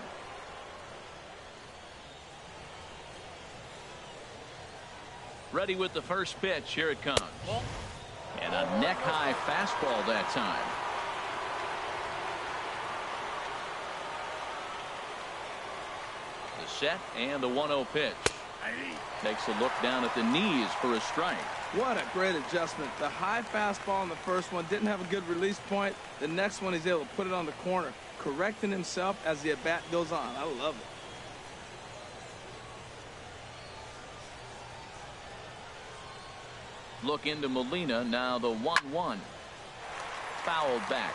Ready with the first pitch. Here it comes. And a neck-high fastball that time. The set and the 1-0 pitch. Takes a look down at the knees for a strike. What a great adjustment. The high fastball in the first one didn't have a good release point. The next one he's able to put it on the corner, correcting himself as the at-bat goes on. I love it. Look into Molina. Now the 1-1. Fouled back.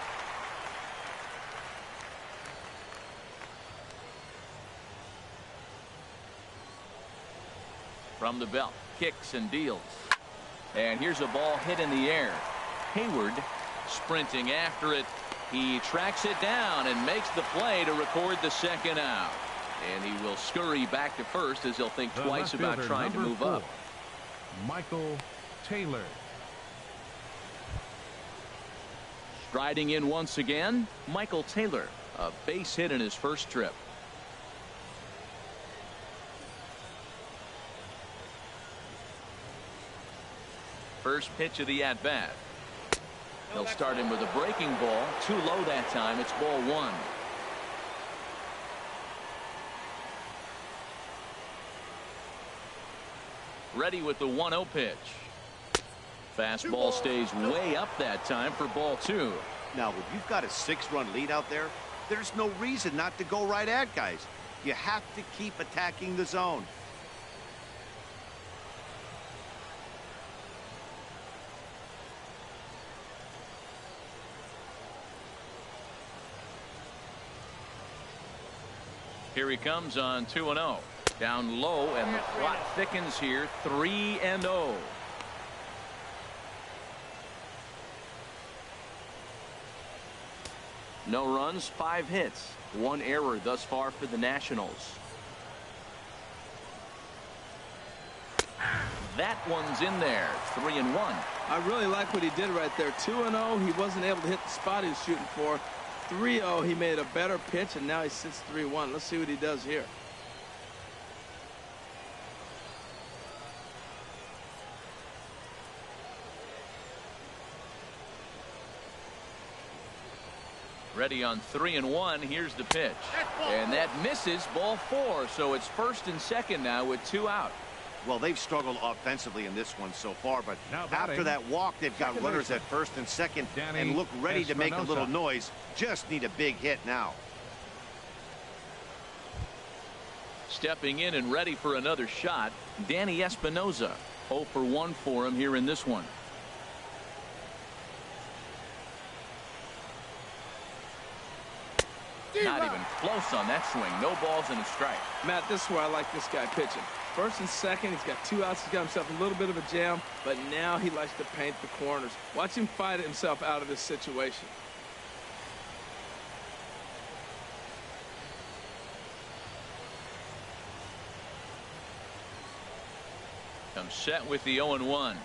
From the belt. Kicks and deals. And here's a ball hit in the air. Hayward sprinting after it. He tracks it down and makes the play to record the second out. And he will scurry back to first as he'll think The twice left about fielder, trying to number move 4, up. Michael Taylor. Striding in once again, Michael Taylor. A base hit in his first trip. First pitch of the at-bat. He'll start him with a breaking ball. Too low that time. It's ball 1. Ready with the 1-0 pitch. Fastball stays way up that time for ball 2. Now, when you've got a 6-run lead out there, there's no reason not to go right at guys. You have to keep attacking the zone. Here he comes on 2-0. Down low, and the clock thickens here. 3-0. No runs, 5 hits, 1 error thus far for the Nationals. That one's in there. 3-1. I really like what he did right there. 2-0. He wasn't able to hit the spot he was shooting for. 3-0. He made a better pitch, and now he sits 3-1. Let's see what he does here. Ready on 3-1. Here's the pitch. And that misses, ball 4. So it's first and second now with 2 out. Well, they've struggled offensively in this one so far, but Now batting, after that walk, they've got second runners baseman, at first and second Danny and look ready to make a little Espinosa. noise. Just need a big hit now. Stepping in and ready for another shot, Danny Espinosa. 0 for 1 for him here in this one. Not even close on that swing. No balls and a strike. Matt, this is where I like this guy pitching. First and second, he's got 2 outs. He's got himself a little bit of a jam, but now he likes to paint the corners. Watch him fight himself out of this situation. Comes set with the 0-1.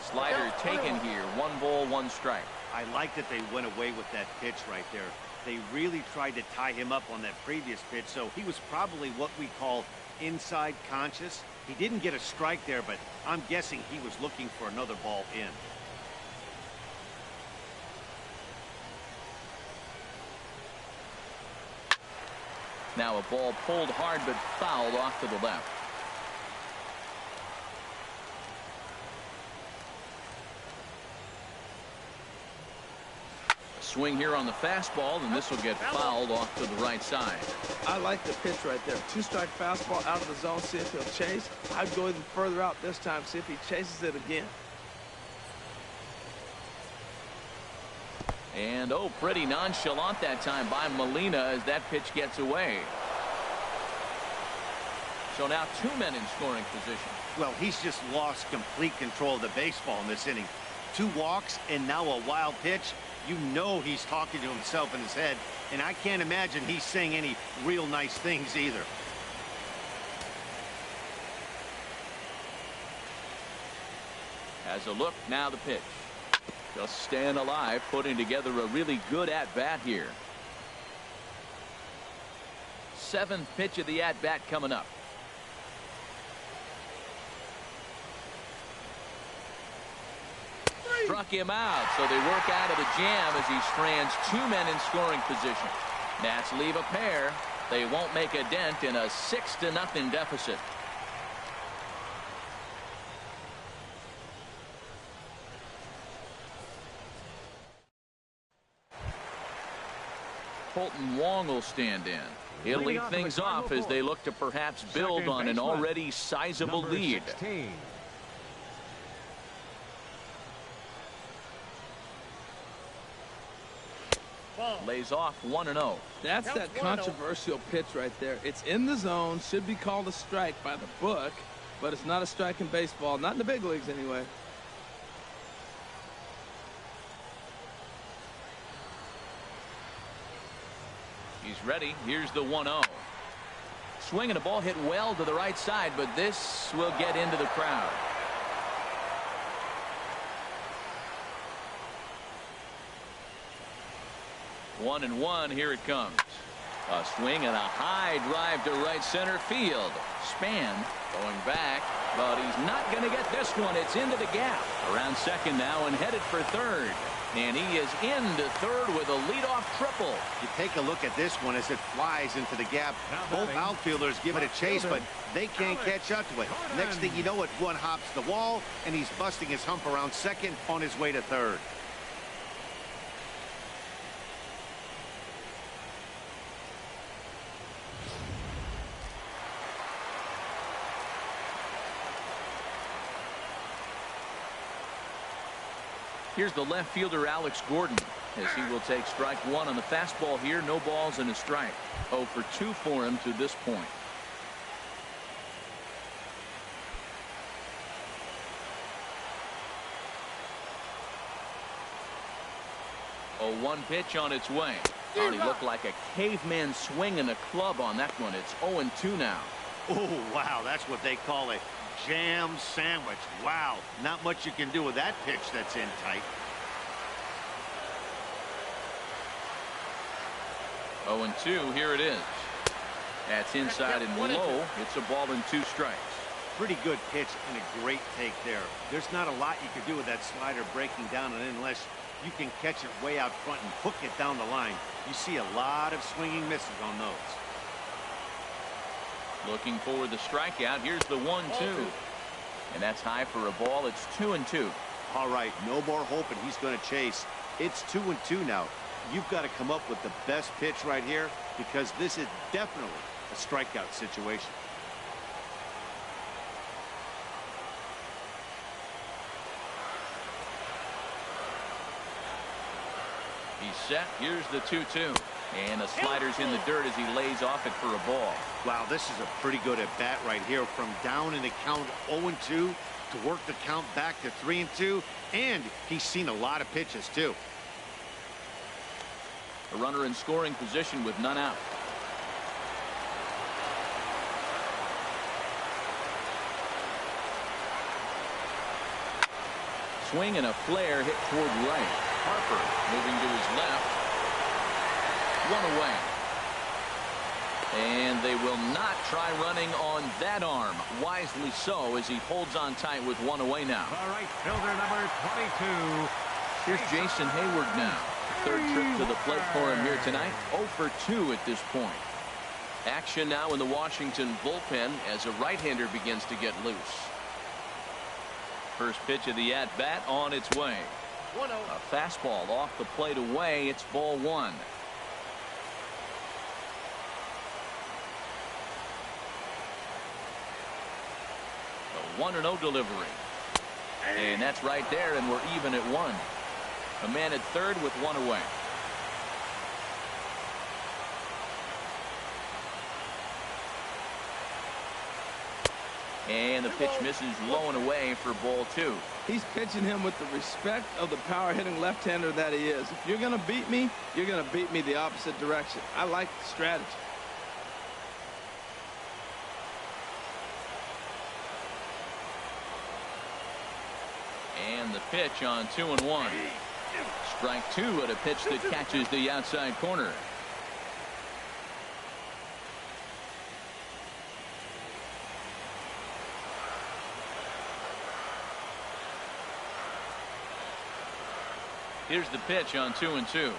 Slider taken here. 1 ball, 1 strike. I like that they went away with that pitch right there. They really tried to tie him up on that previous pitch, so he was probably what we call inside conscious. He didn't get a strike there, but I'm guessing he was looking for another ball in. Now a ball pulled hard but fouled off to the left. Swing here on the fastball, and this will get fouled off to the right side. I like the pitch right there. 2-strike fastball out of the zone. See if he'll chase. I'd go even further out this time. See if he chases it again. And oh, pretty nonchalant that time by Molina as that pitch gets away. So now 2 men in scoring position. Well, he's just lost complete control of the baseball in this inning. 2 walks and now a wild pitch. You know he's talking to himself in his head, and I can't imagine he's saying any real nice things either. Has a look, now the pitch. Just staying alive, putting together a really good at-bat here. 7th pitch of the at-bat coming up. Struck him out, so they work out of the jam as he strands 2 men in scoring position. Nats leave a pair. They won't make a dent in a 6-0 deficit. Colton Wong will stand in. He'll lead things off as they look to perhaps build on an already sizable lead. 16. Lays off 1-0. That's that controversial pitch right there. It's in the zone, should be called a strike by the book, but it's not a strike in baseball, not in the big leagues anyway. He's ready. Here's the 1-0. Swinging a ball hit well to the right side, but this will get into the crowd. One and one. Here it comes. A swing and a high drive to right center field. Span going back, but he's not going to get this one. It's into the gap. Around second now and headed for third. And he is into third with a leadoff triple. You take a look at this one as it flies into the gap. Both outfielders give it a chase, but they can't catch up to it. Next thing you know, it one hops the wall, and he's busting his hump around second on his way to third. Here's the left fielder, Alex Gordon, as he will take strike one on the fastball here. No balls and a strike. 0 for 2 for him to this point. A 1 pitch on its way. Already looked like a caveman swinging a club on that one. It's 0-2 now. Oh, wow, that's what they call a jam sandwich. Wow, not much you can do with that pitch that's in tight. 0-2, here it is. That's inside and low. It's a ball and 2 strikes. Pretty good pitch and a great take there. There's not a lot you can do with that slider breaking down, and unless you can catch it way out front and hook it down the line. You see a lot of swinging misses on those. Looking for the strikeout. Here's the 1-2. And that's high for a ball. It's 2-2. All right, no more hoping he's going to chase. It's 2-2 now. You've got to come up with the best pitch right here because this is definitely a strikeout situation. He's set. Here's the 2-2. And the slider's in the dirt as he lays off it for a ball. Wow, this is a pretty good at bat right here. From down in the count 0-2 to work the count back to 3-2. And he's seen a lot of pitches, too. A runner in scoring position with none out. Swing and a flare hit toward right. Harper moving to his left. One away. And they will not try running on that arm. Wisely so, as he holds on tight with one away now. All right, fielder number 22. Here's Jason Hayward now. Third trip to the plate for him here tonight. 0 for 2 at this point. Action now in the Washington bullpen as a right-hander begins to get loose. First pitch of the at-bat on its way. A fastball off the plate away. It's ball one. A 1-0 delivery. And that's right there, and we're even at one. A man at third with one away. And the pitch misses low and away for ball two. He's pitching him with the respect of the power-hitting left-hander that he is. If you're going to beat me, you're going to beat me the opposite direction. I like the strategy. And the pitch on 2-1. Strike two at a pitch that catches the outside corner. Here's the pitch on 2-2.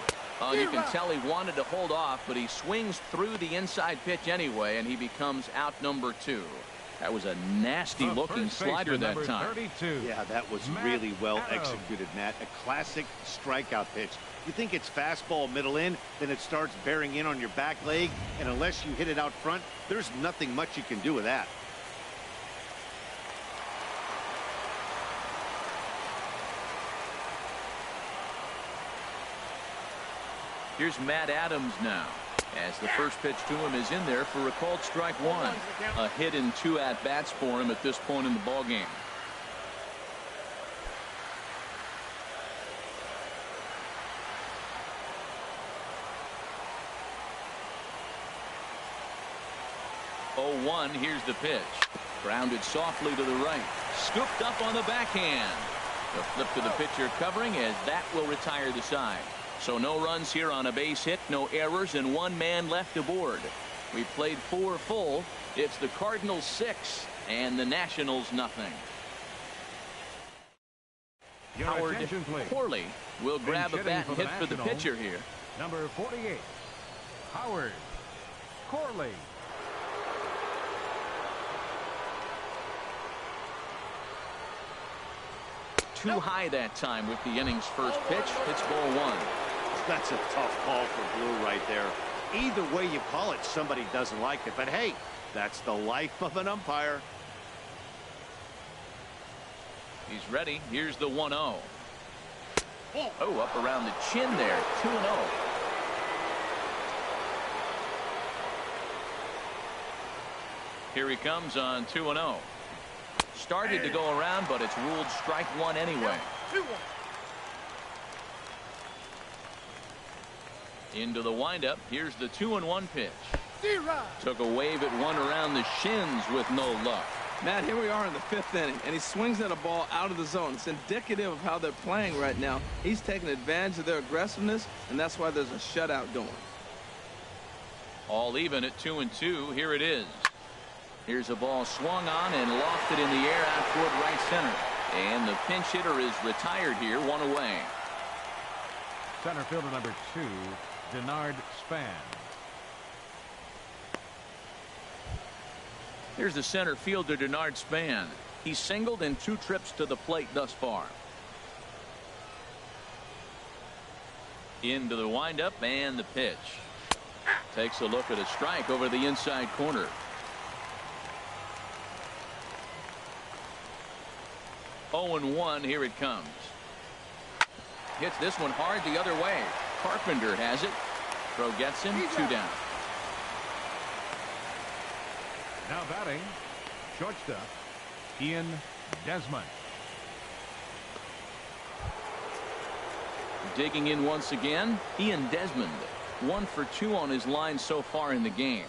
You can tell he wanted to hold off, but he swings through the inside pitch anyway, and he becomes out number two. That was a nasty looking slider that time. 32. Yeah, that was really well executed, Matt. A classic strikeout pitch. You think it's fastball middle in, then it starts bearing in on your back leg, and unless you hit it out front, there's nothing much you can do with that. Here's Matt Adams now, as the first pitch to him is in there for a called strike one. A hit in 2 at-bats for him at this point in the ballgame. Oh, 1, here's the pitch. Grounded softly to the right. Scooped up on the backhand. The flip to the pitcher covering as that will retire the side. So no runs here on a base hit, no errors, and 1 man left aboard. We played 4 full. It's the Cardinals 6 and the Nationals nothing. Your Howard attention, please. Corley will grab a Hitting bat and for hit for the Nationals, pitcher here. Number 48, Howard Corley. Too high that time with the inning's first pitch. It's ball one. That's a tough call for Blue right there. Either way you call it, somebody doesn't like it. But hey, that's the life of an umpire. He's ready. Here's the 1-0. Oh, up around the chin there. 2-0. Here he comes on 2-0. Started to go around, but it's ruled strike one anyway. Into the windup. Here's the 2-1 pitch. Took a wave at one around the shins with no luck. Matt, here we are in the 5th inning, and he swings at a ball out of the zone. It's indicative of how they're playing right now. He's taking advantage of their aggressiveness, and that's why there's a shutout going. All even at 2-2. Here it is. Here's a ball swung on and lofted in the air out toward right center. And the pinch hitter is retired here, one away. center fielder number 2, Denard Span. Here's the center fielder, Denard Span. He's singled in 2 trips to the plate thus far. Into the windup and the pitch. Takes a look at a strike over the inside corner. 0-1, here it comes. Hits this one hard the other way. Carpenter has it. Throw gets him, 2 down. Now batting, shortstop, Ian Desmond. Digging in once again, Ian Desmond. 1 for 2 on his line so far in the game.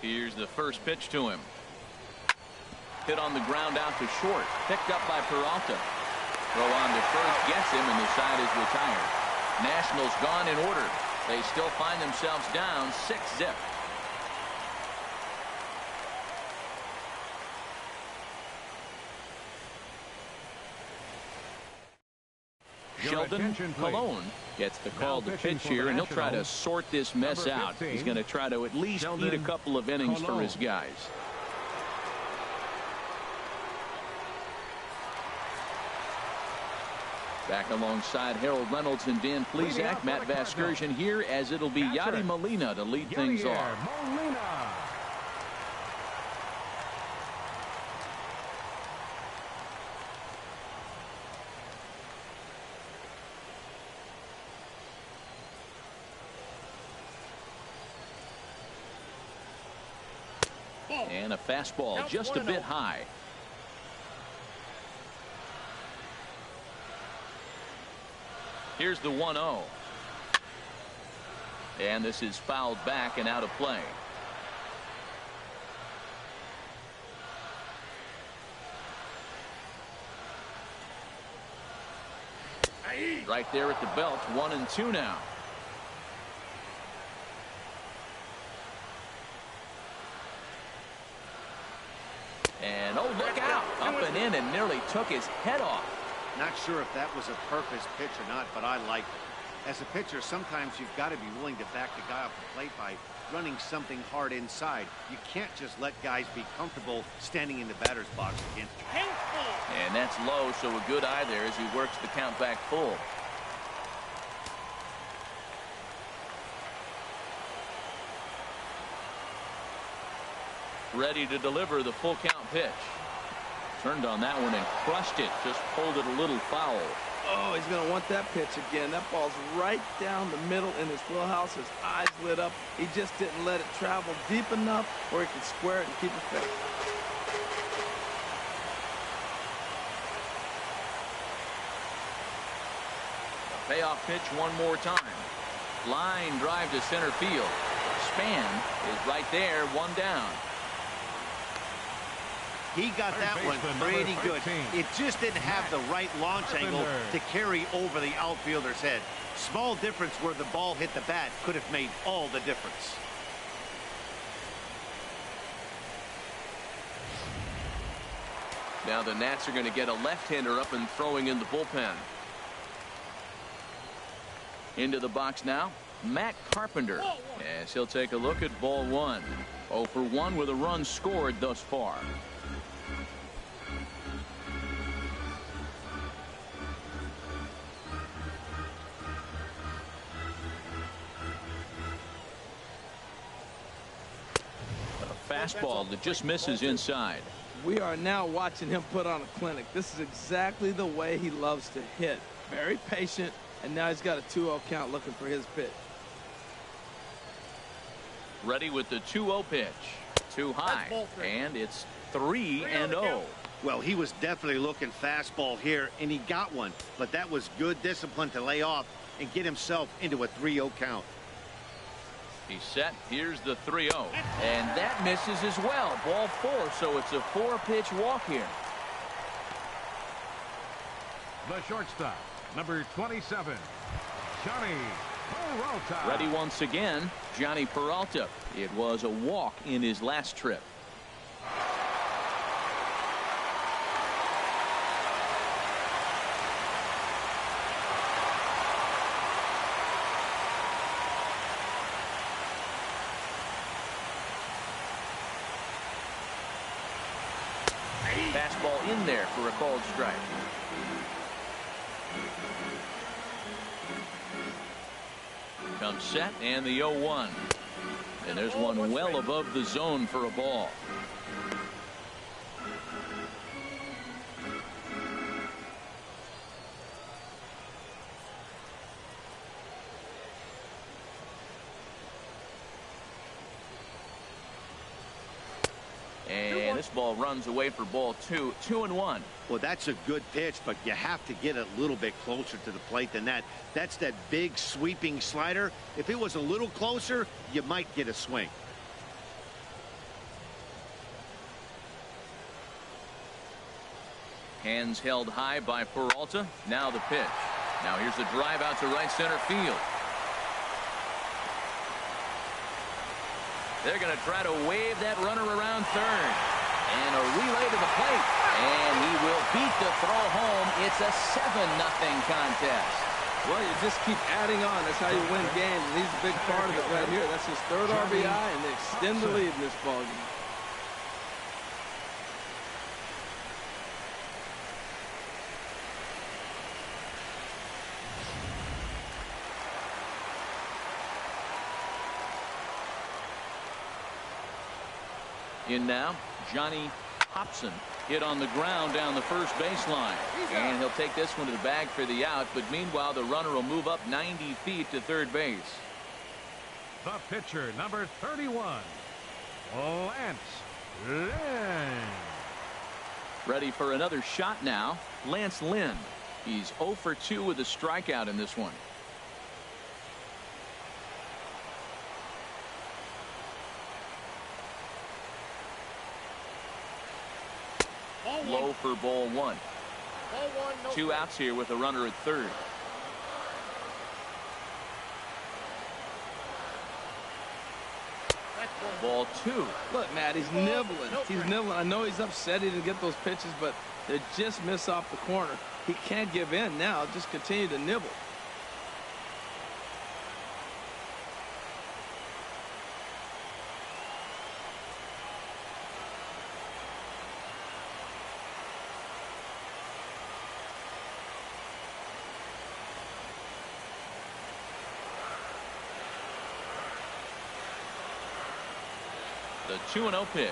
Here's the first pitch to him. Hit on the ground out to short. Picked up by Peralta. Throw on to first gets him, and the side is retired. Nationals gone in order. They still find themselves down 6-0. Sheldon Colon gets the call to pitch here, and he'll try to sort this mess out. He's going to try to at least eat a couple of innings for his guys. Back alongside Harold Reynolds and Dan Plesac, Matt Vasgersian here, as it'll be Yadi Molina to lead things off. And a fastball just a bit high. Here's the 1-0. And this is fouled back and out of play. Right there at the belt, 1-2 now. And oh, look out! Up and in and nearly took his head off. Not sure if that was a purpose pitch or not, but I like it. As a pitcher, sometimes you've got to be willing to back the guy off the plate by running something hard inside. You can't just let guys be comfortable standing in the batter's box against you. And that's low, so a good eye there as he works the count back full. Ready to deliver the full count pitch. Turned on that one and crushed it. Just pulled it a little foul. Oh, he's going to want that pitch again. That ball's right down the middle in his wheelhouse. His eyes lit up. He just didn't let it travel deep enough where he could square it and keep it fair. Payoff pitch one more time. Line drive to center field. Span is right there, 1 down. He got that one pretty good. It just didn't have the right launch angle to carry over the outfielder's head. Small difference where the ball hit the bat could have made all the difference. Now the Nats are going to get a left-hander up and throwing in the bullpen. Into the box now, Matt Carpenter, as he'll take a look at ball 1. 0 for 1 with a run scored thus far. Fastball that just misses inside. We are now watching him put on a clinic. This is exactly the way he loves to hit. Very patient, and now he's got a 2-0 count looking for his pitch. Ready with the 2-0 pitch. Too high, and it's 3-0. Well, he was definitely looking fastball here, and he got one. But that was good discipline to lay off and get himself into a 3-0 count. He's set. Here's the 3-0. And that misses as well. Ball 4, so it's a 4-pitch walk here. The shortstop, number 27, Johnny Peralta. Ready once again, Johnny Peralta. It was a walk in his last trip. . 2 2 Fastball in there for a called strike. Comes set and the 0-1. And there's one well above the zone for a ball. And this ball runs away for ball 2. 2-1. Well, that's a good pitch, but you have to get a little bit closer to the plate than that. That's that big sweeping slider. If it was a little closer, you might get a swing. Hands held high by Peralta. Now the pitch. Now here's the drive out to right center field. They're going to try to wave that runner around third. And a relay to the plate. And he will beat the throw home. It's a 7-0 contest. Well, you just keep adding on. That's how you win games. And he's a big part of it right here. That's his third RBI, and they extend the lead in this ballgame. In now, Johnny Hobson hit on the ground down the first baseline. And he'll take this one to the bag for the out. But meanwhile, the runner will move up 90 feet to third base. The pitcher, number 31, Lance Lynn. Ready for another shot now, Lance Lynn. He's 0 for 2 with a strikeout in this one. Low for ball 1. 2 outs here with a runner at third. Ball 2. Look, Matt, he's nibbling. He's nibbling. I know he's upset he didn't get those pitches, but they just miss off the corner. He can't give in now. Just continue to nibble. The 2-0 pitch.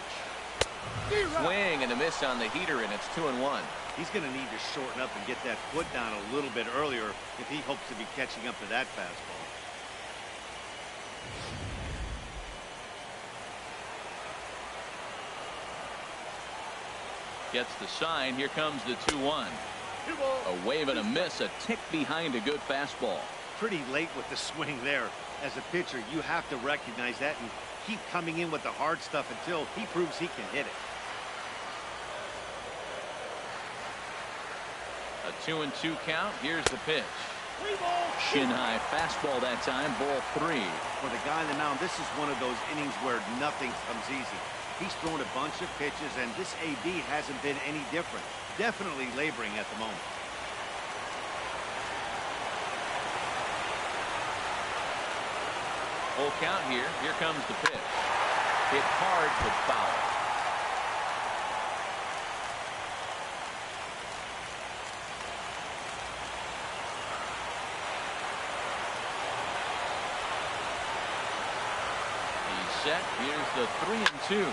Swing and a miss on the heater, and it's 2-1. He's going to need to shorten up and get that foot down a little bit earlier if he hopes to be catching up to that fastball. Gets the sign. Here comes the 2-1. A wave and a miss, a tick behind a good fastball. Pretty late with the swing there. As a pitcher, you have to recognize that and keep coming in with the hard stuff until he proves he can hit it. A 2-2 count. Here's the pitch. Shin high fastball that time. Ball 3. For the guy on the mound, this is one of those innings where nothing comes easy. He's thrown a bunch of pitches, and this AB hasn't been any different. Definitely laboring at the moment. Full count here. Here comes the pitch. Hit hard but foul. He's set. Here's the 3-2.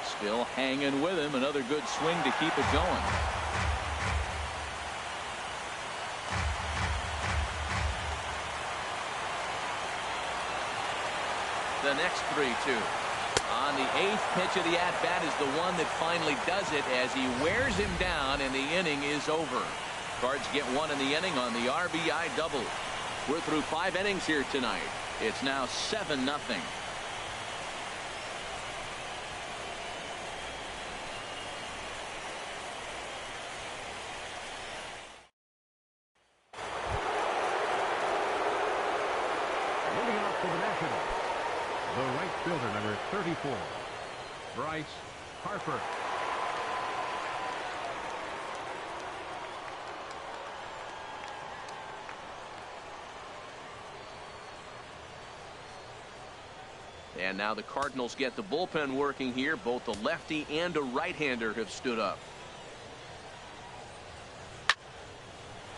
Still hanging with him. Another good swing to keep it going. The next 3-2. On the 8th pitch of the at-bat is the one that finally does it as he wears him down and the inning is over. Cards get one in the inning on the RBI double. We're through 5 innings here tonight. It's now 7-0. Moving on for the Nationals, the right fielder, number 34, Bryce Harper. And now the Cardinals get the bullpen working here. Both a lefty and a right-hander have stood up.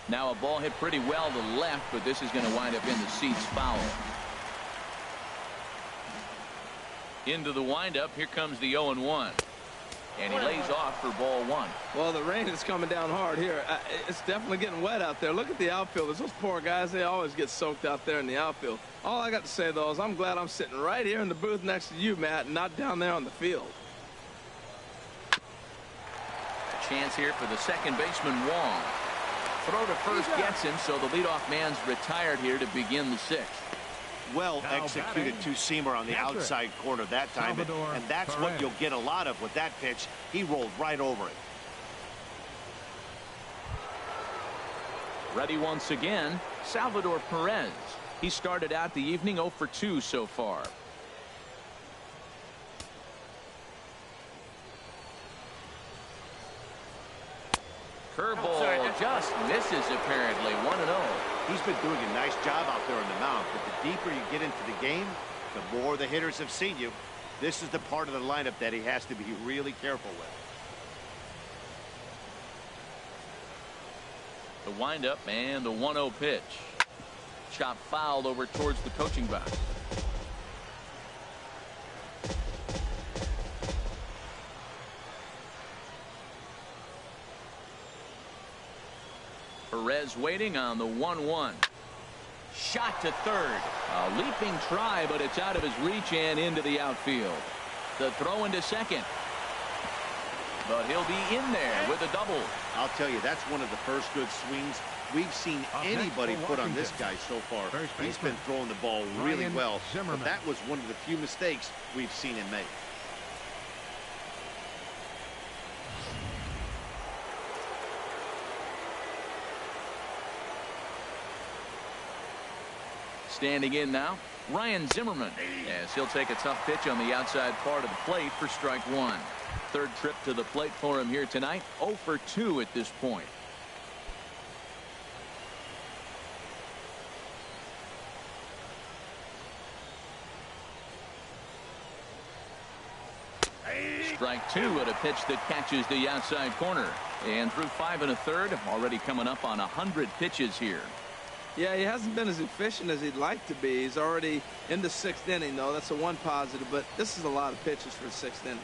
Now a ball hit pretty well to the left, but this is going to wind up in the seats foul. Into the windup. Here comes the 0-1. And he lays off for ball one. Well, the rain is coming down hard here. It's definitely getting wet out there. Look at the outfielders. Those poor guys, they always get soaked out there in the outfield. All I got to say, though, is I'm glad I'm sitting right here in the booth next to you, Matt, and not down there on the field. A chance here for the second baseman, Wong. Throw to first gets him, so the leadoff man's retired here to begin the sixth. Well Now executed batting, two-seamer on the catcher, outside corner that time, and that's what you'll get a lot of with that pitch. He rolled right over it. Ready once again, Salvador Perez. He started out the evening 0 for 2 so far. Curveball just misses apparently. 1-0. He's been doing a nice job out there on the mound, but the deeper you get into the game, the more the hitters have seen you. This is the part of the lineup that he has to be really careful with. The windup and the 1-0 pitch. Chop foul over towards the coaching box. Perez waiting on the 1-1. Shot to third. A leaping try, but it's out of his reach and into the outfield. The throw into second. But he'll be in there with a double. I'll tell you, that's one of the first good swings we've seen anybody put on this guy so far. He's been throwing the ball really well, but that was one of the few mistakes we've seen him make. Standing in now, Ryan Zimmerman, as he'll take a tough pitch on the outside part of the plate for strike one. Third trip to the plate for him here tonight. 0 for 2 at this point. Strike two at a pitch that catches the outside corner. And through 5 1/3, already coming up on 100 pitches here. Yeah, he hasn't been as efficient as he'd like to be. He's already in the 6th inning, though. That's a one positive, but this is a lot of pitches for the 6th inning.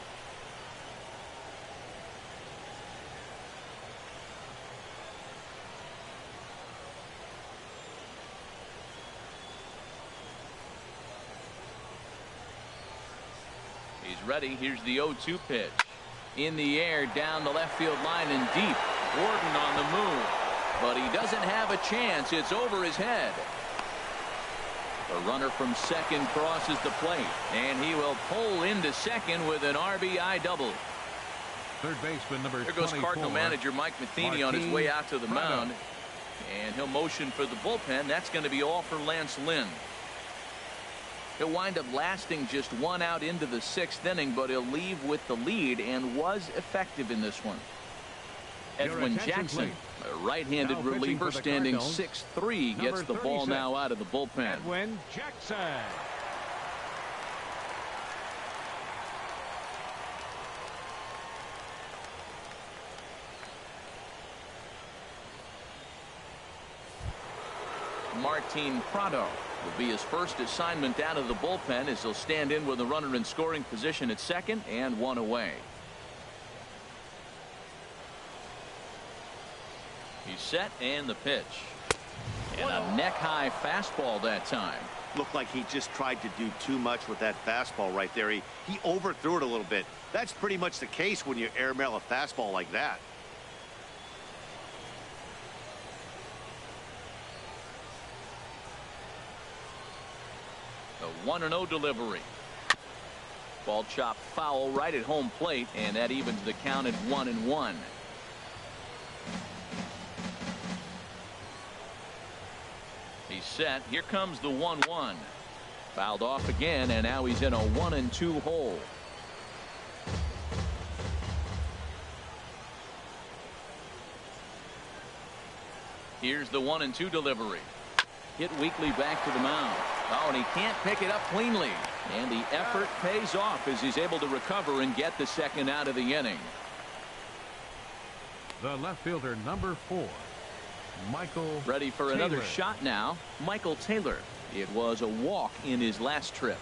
He's ready. Here's the 0-2 pitch. In the air, down the left field line and deep. Gordon on the move. But he doesn't have a chance. It's over his head. The runner from second crosses the plate, and he will pull into second with an RBI double. Third baseman number 24. There goes Cardinal manager Mike Matheny on his way out to the mound. And he'll motion for the bullpen. That's going to be all for Lance Lynn. He'll wind up lasting just 1 out into the 6th inning, but he'll leave with the lead and was effective in this one. Edwin Jackson, a right-handed reliever standing 6'3", gets the ball now out of the bullpen. Edwin Jackson. Martin Prado will be his first assignment out of the bullpen as he'll stand in with a runner in scoring position at second and 1 away. He's set and the pitch. And a neck-high fastball that time. Looked like he just tried to do too much with that fastball right there. He overthrew it a little bit. That's pretty much the case when you airmail a fastball like that. The 1-0 delivery. Ball chopped foul right at home plate, and that evens the count at 1-1. He's set. Here comes the 1-1. Fouled off again, and now he's in a 1-2 hole. Here's the 1-2 delivery. Hit weakly back to the mound. Oh, and he can't pick it up cleanly. And the effort pays off as he's able to recover and get the second out of the inning. The left fielder, number 4, Michael Ready for Taylor. another shot now. Michael Taylor. It was a walk in his last trip.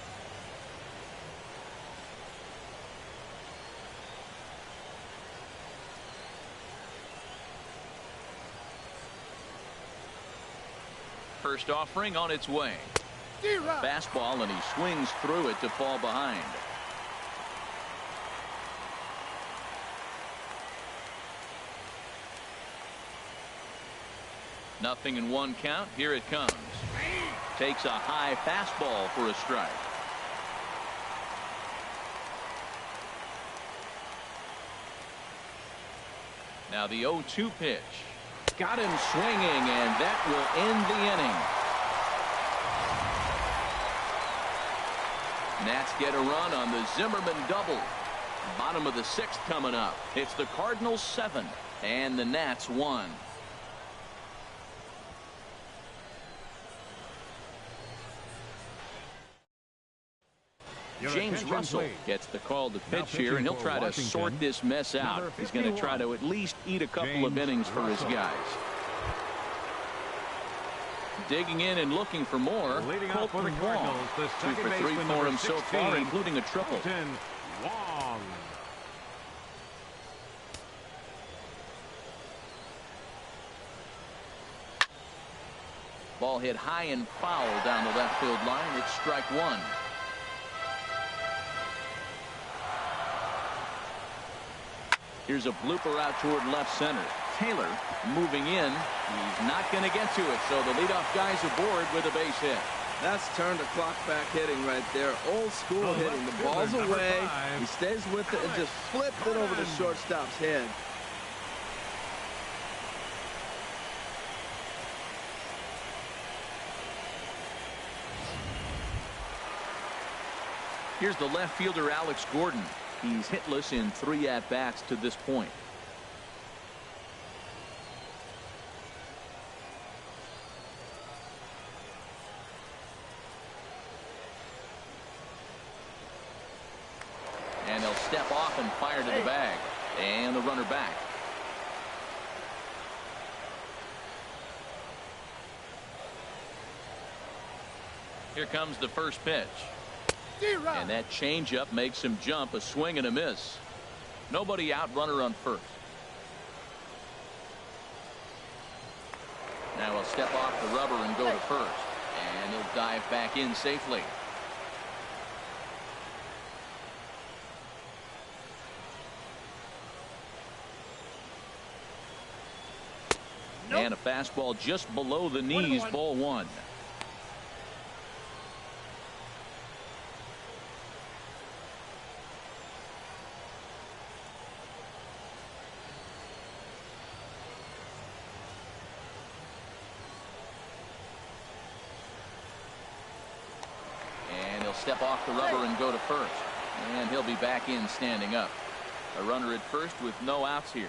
First offering on its way. Fastball, and he swings through it to fall behind. Nothing in one count. Here it comes. Takes a high fastball for a strike. Now the 0-2 pitch. Got him swinging, and that will end the inning. Nats get a run on the Zimmerman double. Bottom of the 6th coming up. It's the Cardinals 7 and the Nats 1. James Russell gets the call to pitch here, and he'll try to sort this mess out. He's going to try to at least eat a couple of innings for his guys. Digging in and looking for more. Leading off for the Cardinals, 2 for 3 for him so far, including a triple. Long. Ball hit high and foul down the left field line. It's strike 1. Here's a blooper out toward left center. Taylor moving in. He's not going to get to it, so the leadoff guy's aboard with a base hit. That's turned the clock back hitting right there. Old school hitting. The ball's away. He stays with it and just flipped it over the shortstop's head. Here's the left fielder, Alex Gordon. He's hitless in 3 at-bats to this point. And they'll step off and fire to the bag. And the runner back. Here comes the first pitch. And that changeup makes him jump. A swing and a miss. Nobody out, runner on first. Now he'll step off the rubber and go to first. And he'll dive back in safely. And a fastball just below the knees, ball 1. Step off the rubber and go to first. And he'll be back in standing up. A runner at first with no outs here.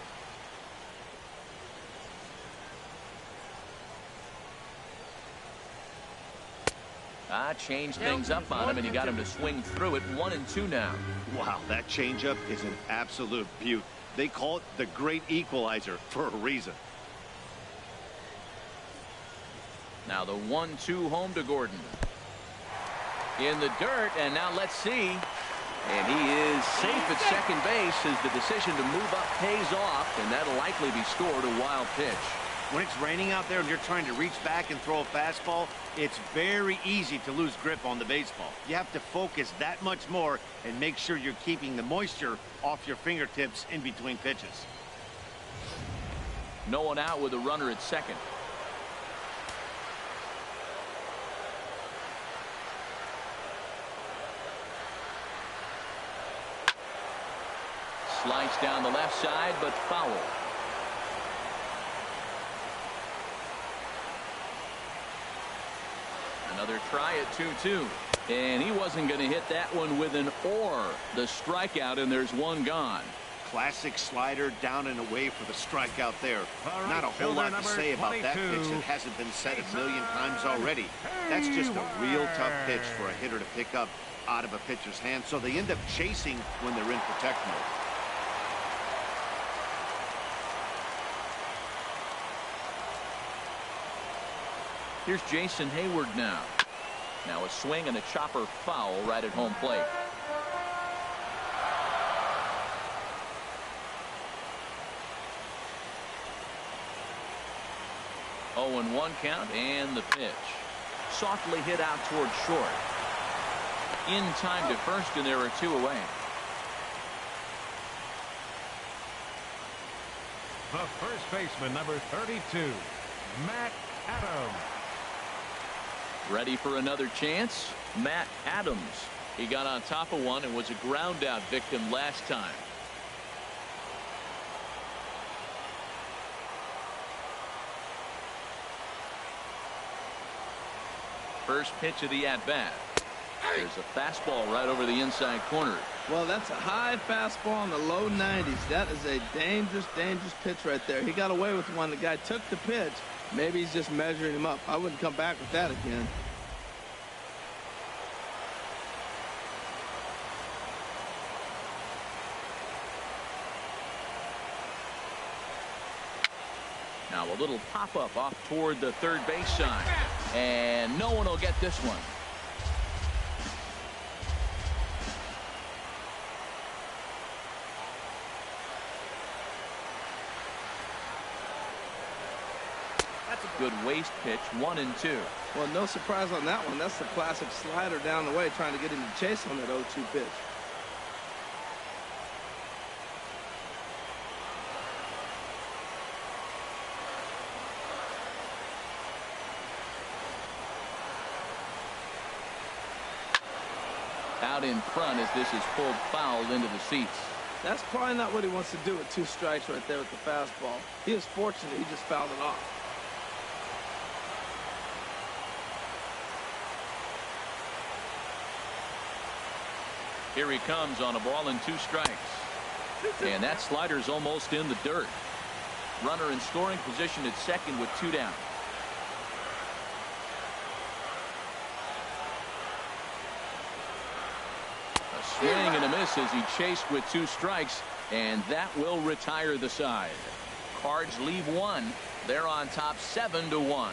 Changed things up on him, and he got him to swing through it. 1-2 now. Wow, that changeup is an absolute beaut. They call it the great equalizer for a reason. Now the 1-2 home to Gordon. In the dirt, and now let's see. And he is safe at second base as the decision to move up pays off, and that'll likely be scored a wild pitch. When it's raining out there and you're trying to reach back and throw a fastball, it's very easy to lose grip on the baseball. You have to focus that much more and make sure you're keeping the moisture off your fingertips in between pitches. No one out with a runner at second. Slice down the left side, but foul. Another try at 2-2. And he wasn't going to hit that one with an or. The strikeout, and there's one gone. Classic slider down and away for the strikeout there. Not a whole lot to say about that pitch that hasn't been said a million times already. That's just a real tough pitch for a hitter to pick up out of a pitcher's hand, so they end up chasing when they're in protect mode. Here's Jason Hayward now. Now a swing and a chopper foul right at home plate. 0-1 count, and the pitch. Softly hit out toward short. In time to first, and there are 2 away. The first baseman, number 32, Matt Adams. Ready for another chance? Matt Adams. He got on top of one and was a ground out victim last time. First pitch of the at-bat. There's a fastball right over the inside corner. Well, that's a high fastball in the low 90s. That is a dangerous, dangerous pitch right there. He got away with one. The guy took the pitch. Maybe he's just measuring him up. I wouldn't come back with that again. Now a little pop-up off toward the third base side. And no one will get this one. That's a good waste pitch, 1-2. Well, no surprise on that one. That's the classic slider down the way, trying to get him to chase on that 0-2 pitch. Out in front as this is pulled foul into the seats. That's probably not what he wants to do with 2 strikes right there with the fastball. He is fortunate he just fouled it off. Here he comes on a ball and 2 strikes. And that slider's almost in the dirt. Runner in scoring position at second with 2 down. Swing and a miss as he chased with 2 strikes, and that will retire the side. Cards leave 1. They're on top 7-1.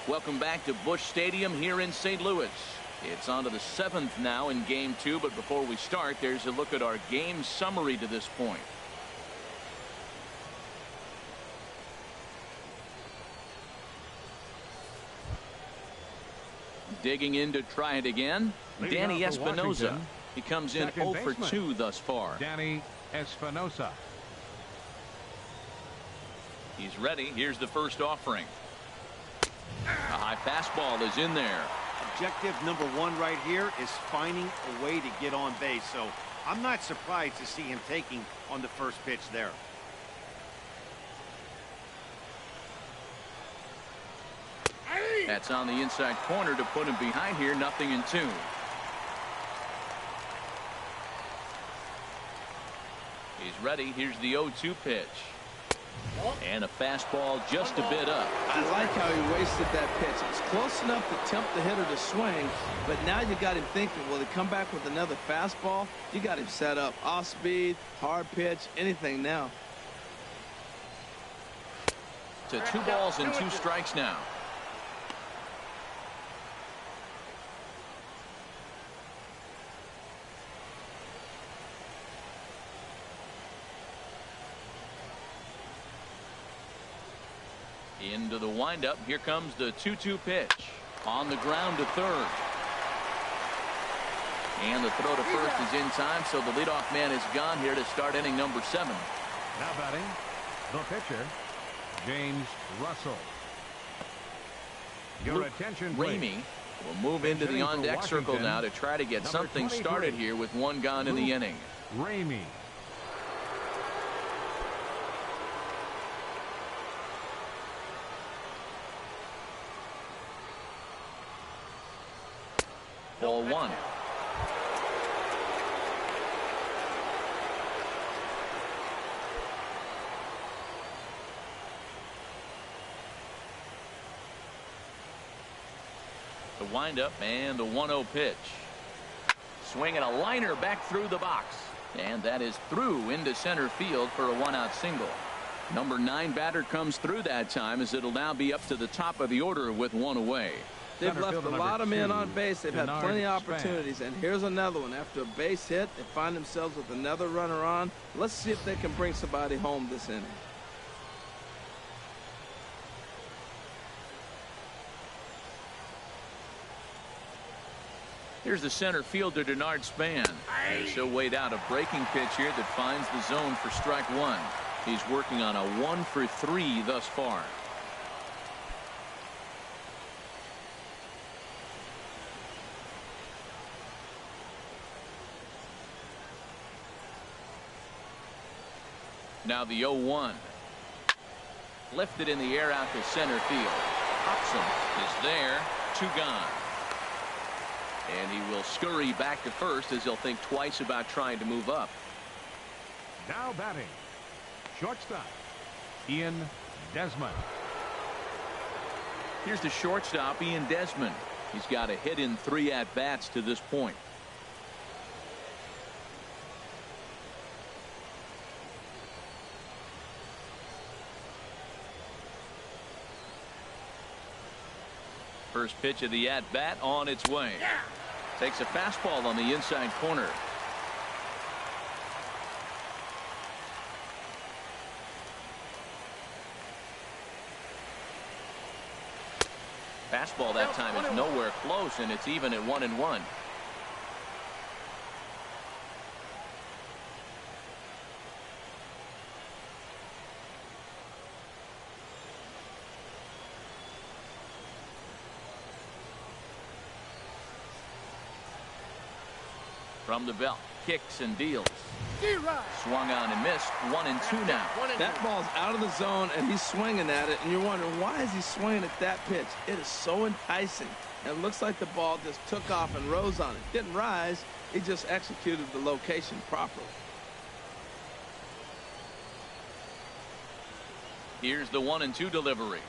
Welcome back to Busch Stadium here in St. Louis. It's on to the 7th now in Game 2, but before we start, there's a look at our game summary to this point. Digging in to try it again, Danny Espinosa. He comes in 0 for 2 thus far. Danny Espinosa. He's ready. Here's the first offering. A high fastball is in there. Objective number 1 right here is finding a way to get on base. So I'm not surprised to see him taking on the first pitch there. That's on the inside corner to put him behind here. 0-2. He's ready. Here's the 0-2 pitch. And a fastball just a bit up. I like how he wasted that pitch. It was close enough to tempt the hitter to swing, but now you got him thinking, will he come back with another fastball? You got him set up. Off speed, hard pitch, anything now. To 2 balls and 2 strikes now. Into the windup. Here comes the 2-2 pitch. On the ground to third. And the throw to first is in time, so the leadoff man is gone here to start inning number 7. Now batting, the pitcher, James Russell. Your attention, please. Ramey will move into the on-deck circle now to try to get something started here with 1 gone in the inning. Ramey. Ball one. The windup and the 1-0 pitch. Swinging a liner back through the box. And that is through into center field for a 1-out single. Number 9 batter comes through that time, as it'll now be up to the top of the order with 1 away. They've left a lot of men on base. They've had plenty of opportunities. And here's another one. After a base hit, they find themselves with another runner on. Let's see if they can bring somebody home this inning. Here's the center fielder, Denard Span. He'll wait out a breaking pitch here that finds the zone for strike one. He's working on a 1 for 3 thus far. Now the 0-1. Lifted in the air out to center field. Hobson is there. 2 gone. And he will scurry back to first, as he'll think twice about trying to move up. Now batting, shortstop, Ian Desmond. Here's the shortstop, Ian Desmond. He's got a hit in 3 at-bats to this point. First pitch of the at-bat on its way. Takes a fastball on the inside corner. Fastball that time is nowhere close, and it's even at 1-1. From the belt, kicks and deals. Swung on and missed. 1-2 now. That ball's out of the zone, and he's swinging at it, and you're wondering, why is he swinging at that pitch? It is so enticing. And it looks like the ball just took off and rose on it. Didn't rise. He just executed the location properly. Here's the 1-2 delivery.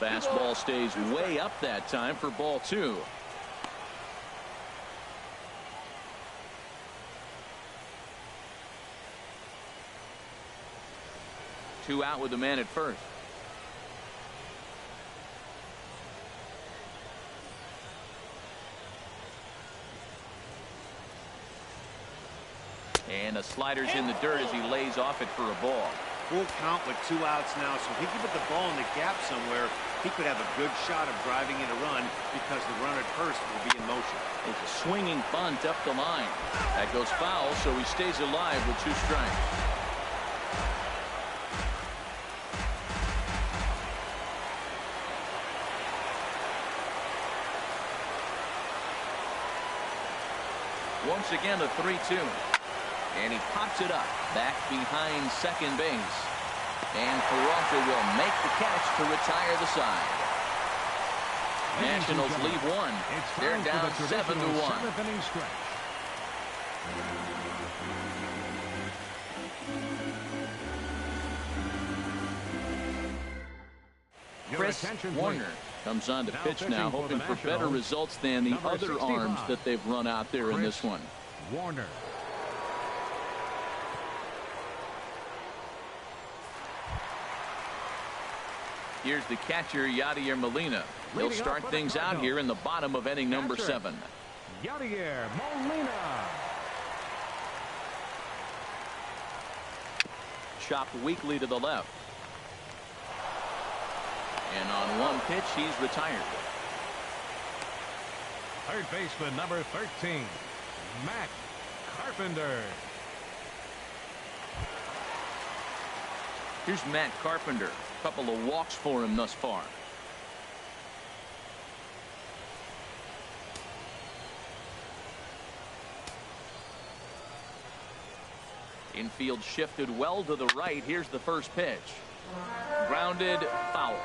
Fastball stays way up that time for ball 2. Two out with the man at first. And the slider's in the dirt as he lays off it for a ball. Full count with 2 outs now, so if he could put the ball in the gap somewhere, he could have a good shot of driving in a run, because the runner at first will be in motion. It's a swinging bunt up the line. That goes foul, so he stays alive with 2 strikes. Once again, a 3-2. And he pops it up back behind second base. And Peralta will make the catch to retire the side. Nationals lead 1. They're down 7-1. 7th inning stretch. Chris Warner comes on to pitch now, hoping for better results than the other arms that they've run out there in this one. Warner. Here's the catcher, Yadier Molina. He'll start things out here in the bottom of inning number 7. Yadier Molina. Chopped weakly to the left. And on one pitch, he's retired. Third baseman, number 13, Matt Carpenter. Here's Matt Carpenter. A couple of walks for him thus far. Infield shifted well to the right. Here's the first pitch. Grounded, foul.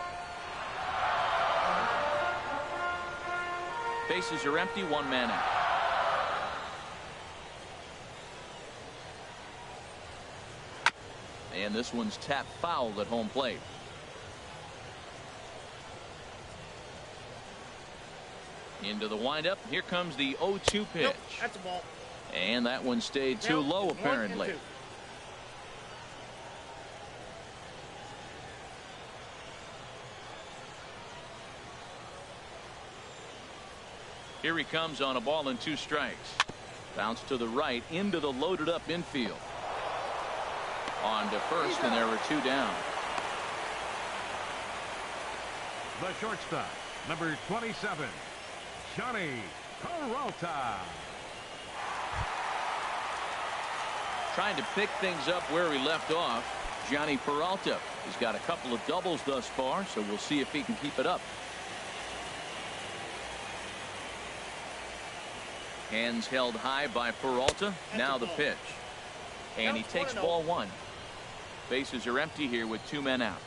Bases are empty, one man out. And this one's tapped foul at home plate. Into the windup. Here comes the 0-2 pitch. Nope, that's a ball. And that one stayed too low, apparently. 1-2. Here he comes on a ball and 2 strikes. Bounce to the right into the loaded up infield. On to first, and there were 2 down. The shortstop, number 27, Johnny Peralta. Trying to pick things up where he left off. Johnny Peralta. He's got a couple of doubles thus far, so we'll see if he can keep it up. Hands held high by Peralta. Now the pitch. And he takes ball 1. Bases are empty here with 2 men out.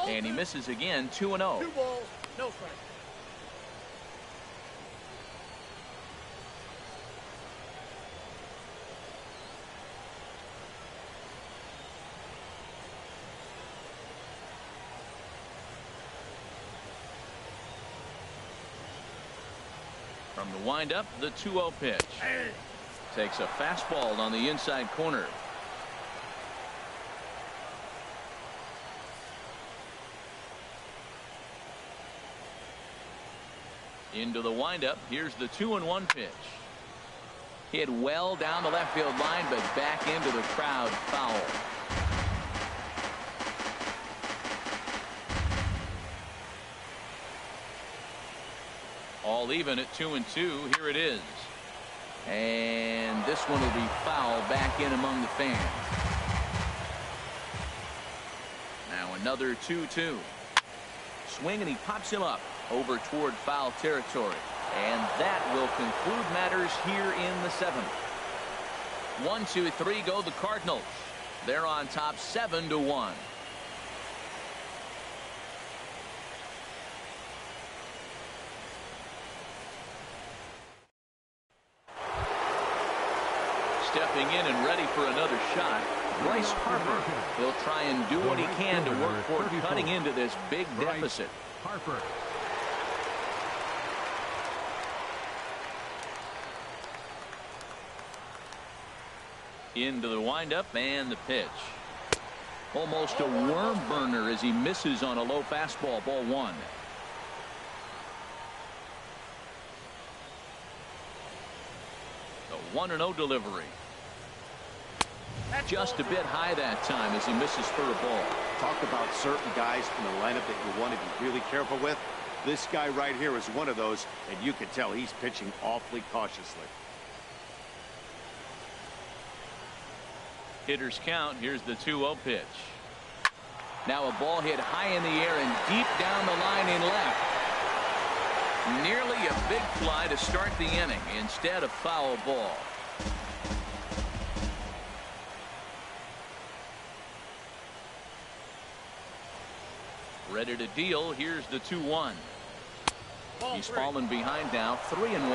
And he misses again, 2-0. 2 balls, no strike. From the windup, the 2-0 pitch. Takes a fastball on the inside corner. Into the windup. Here's the 2-1 pitch. Hit well down the left field line, but back into the crowd, foul. All even at 2-2. Here it is. And this one will be foul back in among the fans. Now another 2-2. Swing, and he pops him up over toward foul territory. And that will conclude matters here in the 7th. 1-2-3 go the Cardinals. They're on top 7-1. Stepping in and ready for another shot, Bryce Harper. He'll try and do what he can to work toward cutting into this big deficit. Harper. Into the windup and the pitch. Almost a worm burner as he misses on a low fastball, ball 1. The 1-0 delivery. Just a bit high that time as he misses for a ball. Talk about certain guys in the lineup that you want to be really careful with. This guy right here is one of those, and you can tell he's pitching awfully cautiously. Hitters count. Here's the 2-0 pitch. Now a ball hit high in the air and deep down the line in left. Nearly a big fly to start the inning. Instead, a foul ball. Ready to deal. Here's the 2-1. He's fallen behind now, 3-1. Due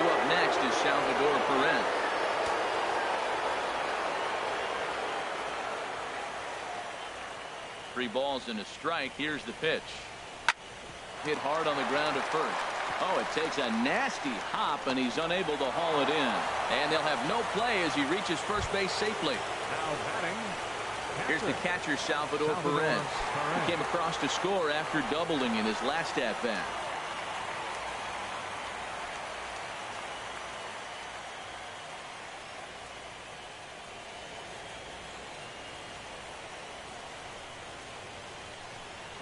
up next is Salvador Perez. Three balls and a strike. Here's the pitch. Hit hard on the ground at first. Oh, it takes a nasty hop, and he's unable to haul it in. And they'll have no play as he reaches first base safely. Now batting. Here's the catcher, Salvador Perez. He came across to score after doubling in his last at-bat.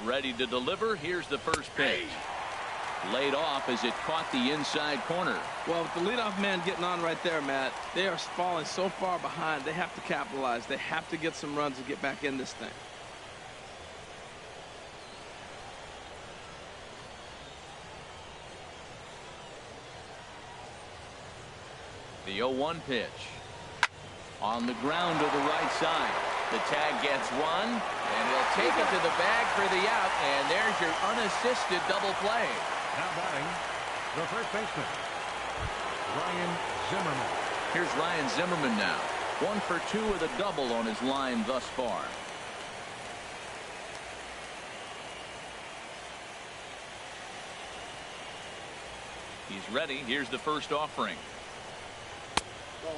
Ready to deliver. Here's the first pitch. Laid off as it caught the inside corner. Well, with the leadoff man getting on right there, Matt, they are falling so far behind. They have to capitalize. They have to get some runs to get back in this thing. The 0-1 pitch. On the ground to the right side. The tag gets one, and he'll take it to the bag for the out, and there's your unassisted double play. Now batting, the first baseman, Ryan Zimmerman. Here's Ryan Zimmerman now. 1 for 2 with a double on his line thus far. He's ready. Here's the first offering.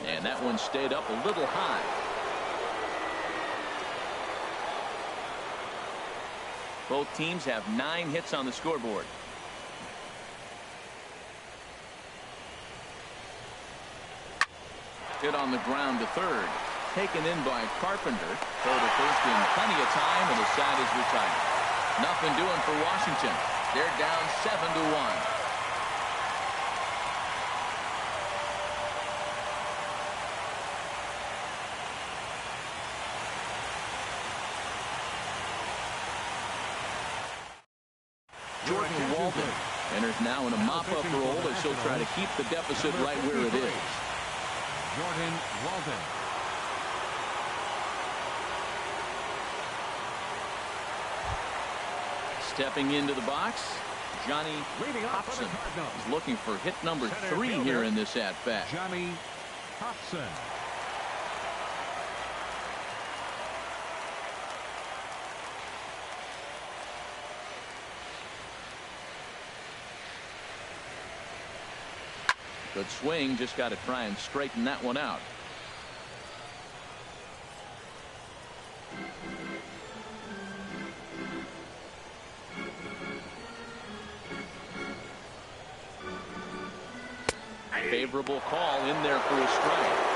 And that one stayed up a little high. Both teams have 9 hits on the scoreboard. Hit on the ground to third. Taken in by Carpenter. Throw to first in plenty of time, and the side is retired. Nothing doing for Washington. They're down 7-1. Jordan Walden enters now in a mop-up role as he'll try to keep the deficit right where it is. Jordan Walden. Stepping into the box, Johnny Hobson is looking for hit number 3 here in this at-bat. Johnny Hobson. Good swing, just got to try and straighten that one out. Favorable call in there for a strike.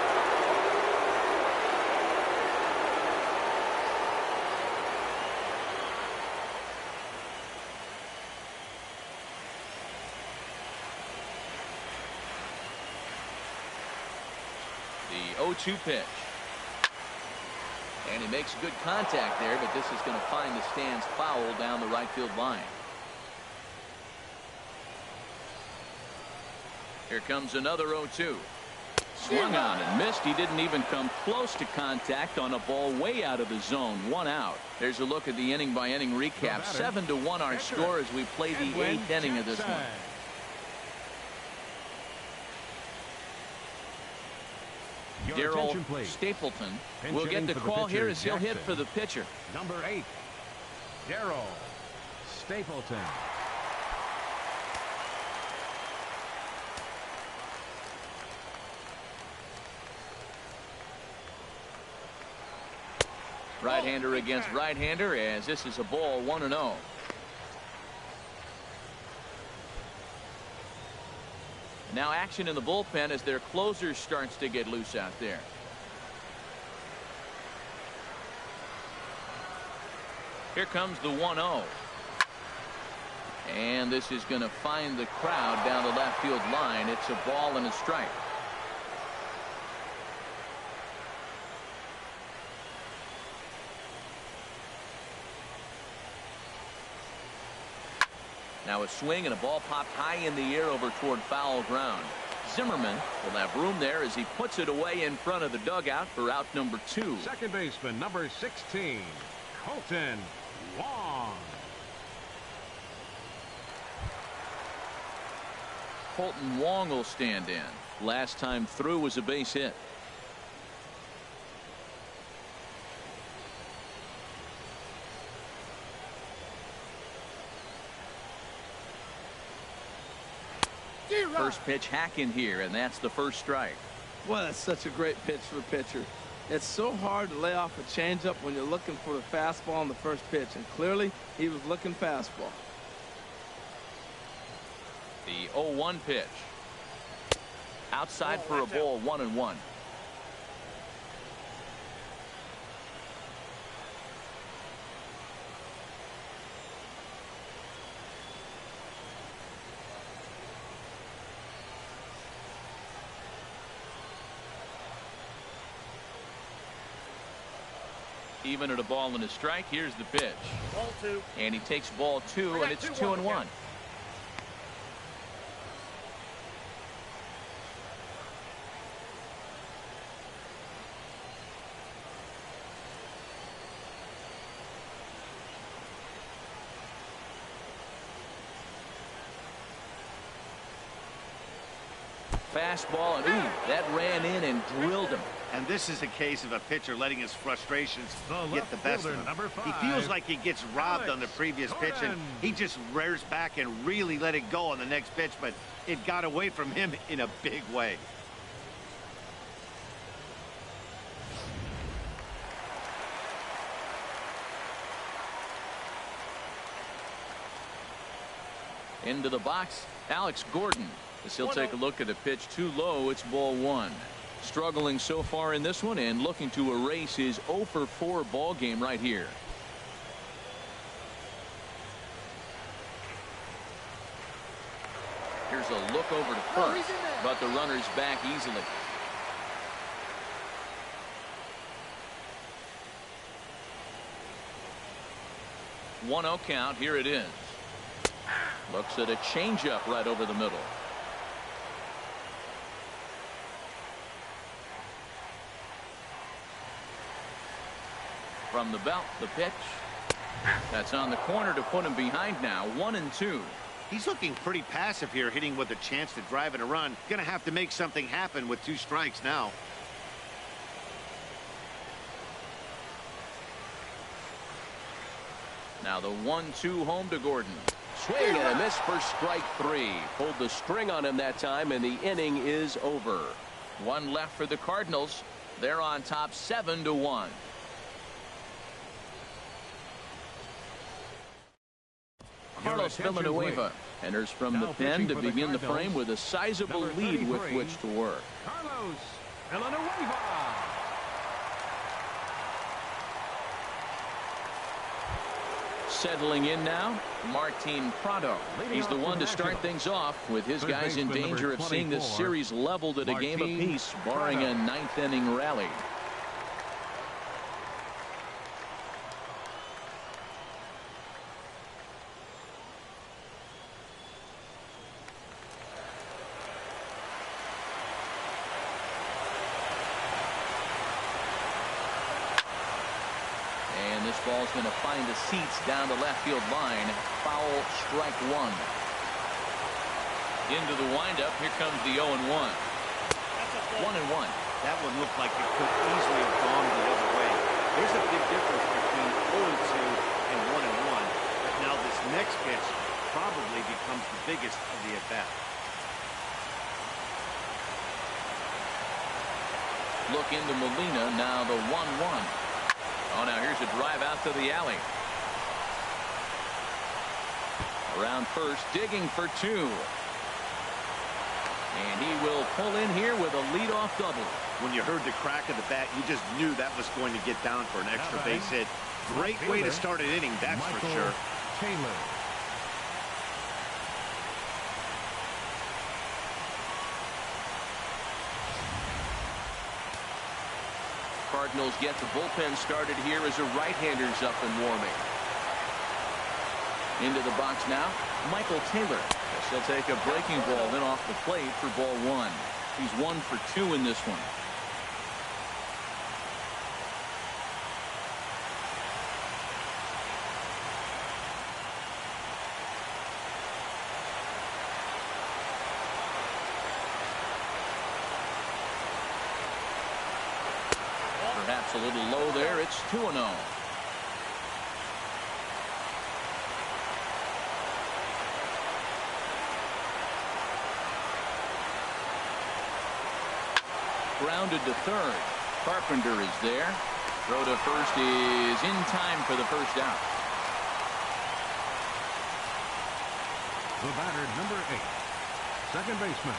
The 0-2 pitch. And he makes good contact there, but this is going to find the stands foul down the right field line. Here comes another 0-2. Swung on and missed. He didn't even come close to contact on a ball way out of the zone. 1 out. There's a look at the inning by inning recap. 7-1 our score as we play the 8th inning of this one. Darryl Stapleton will get the call here as he'll hit for the pitcher. Number 8, Darryl Stapleton. Right-hander against right-hander, as this is a ball 1-0. Now action in the bullpen as their closer starts to get loose out there. Here comes the 1-0. And this is going to find the crowd down the left field line. It's a ball and a strike. Now a swing and a ball popped high in the air over toward foul ground. Zimmerman will have room there as he puts it away in front of the dugout for out number 2. Second baseman, number 16, Colton Wong. Colton Wong will stand in. Last time through was a base hit. First pitch hack in here, and that's the first strike. Well, that's such a great pitch for a pitcher. It's so hard to lay off a changeup when you're looking for the fastball on the first pitch, and clearly he was looking fastball. The 0-1 pitch. Outside for a ball, 1-1. Even at a ball and a strike, here's the pitch. Ball 2. And he takes ball 2, and it's 2-1. fastball, and ooh, that ran in and drilled him. And this is a case of a pitcher letting his frustrations The get the best of him. number He 5, feels like he gets robbed on the previous pitch, and Gordon. he just rears back and really let it go on the next pitch, but it got away from him in a big way. Into the box, Alex Gordon. As he'll take a look at a pitch too low, it's ball 1. Struggling so far in this one and looking to erase his 0 for 4 ball game right here. Here's a look over to first, but the runner's back easily. One 0 count. Here it is. Looks at a changeup right over the middle. From the belt, the pitch. That's on the corner to put him behind now. 1-2. He's looking pretty passive here, hitting with a chance to drive in a run. Gonna have to make something happen with 2 strikes now. Now the 1-2 home to Gordon. Swing and a miss for strike 3. Pulled the string on him that time, and the inning is over. 1 left for the Cardinals. They're on top 7-1. Carlos Villanueva enters from the pen to begin the frame with a sizable lead with which to work. Carlos Villanueva. Settling in now, Martin Prado. He's the one to start things off with his guys in danger of seeing this series leveled at a game apiece, barring a 9th inning rally. This ball's going to find the seats down the left field line. Foul, strike 1. Into the windup. Here comes the 0-1. 1-1. That one looked like it could easily have gone the other way. There's a big difference between 0-2 and 1-1. But now this next pitch probably becomes the biggest of the at-bat. Look into Molina. Now the 1-1. Oh, now here's a drive out to the alley. Around first, digging for 2. And he will pull in here with a leadoff double. When you heard the crack of the bat, you just knew that was going to get down for an extra base hit. Great way to start an inning, that's for sure. Taylor. Cardinals get the bullpen started here as a right-hander's up and warming. Into the box now, Michael Taylor. He'll take a breaking ball in off the plate for ball 1. He's 1 for 2 in this one. Perhaps a little low there. It's 2-0. Grounded to third. Carpenter is there. Throw to first is in time for the first out. The batter, number 8. Second baseman,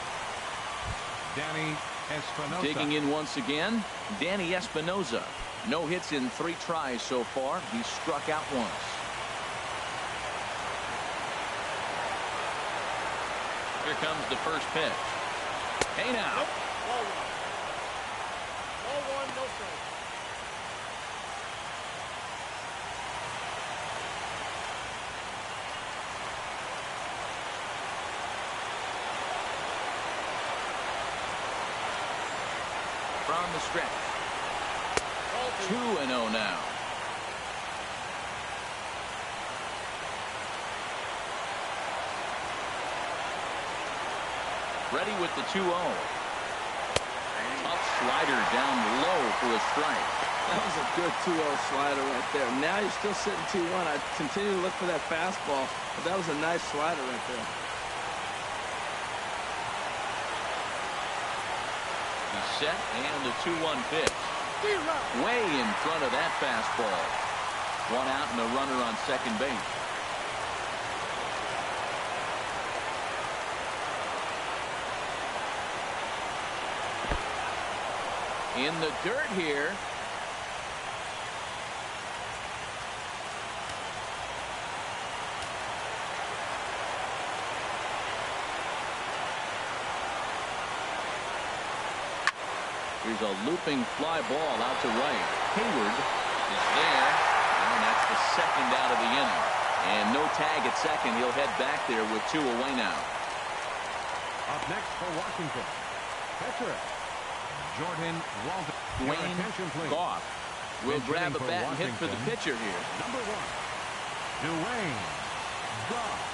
Danny Espinosa. Digging in once again, Danny Espinosa. No hits in 3 tries so far. He struck out once. Here comes the first pitch. Hey now. Nope. Ball 1. Ball 1, no strike. From the stretch. 2-0 now. Ready with the 2-0. Tough slider down low for a strike. That was a good 2-0 slider right there. Now you're still sitting 2-1. I continue to look for that fastball, but that was a nice slider right there. He's set, and the 2-1 pitch. Way in front of that fastball. One out and a runner on second base. In the dirt here. Here's a looping fly ball out to right. Hayward is there, and that's the second out of the inning. And no tag at second. He'll head back there with 2 away now. Up next for Washington, pitcher Jordan Walton. Dwayne Goff will grab a bat and hit for the pitcher here. Number 1, Dwayne Goff.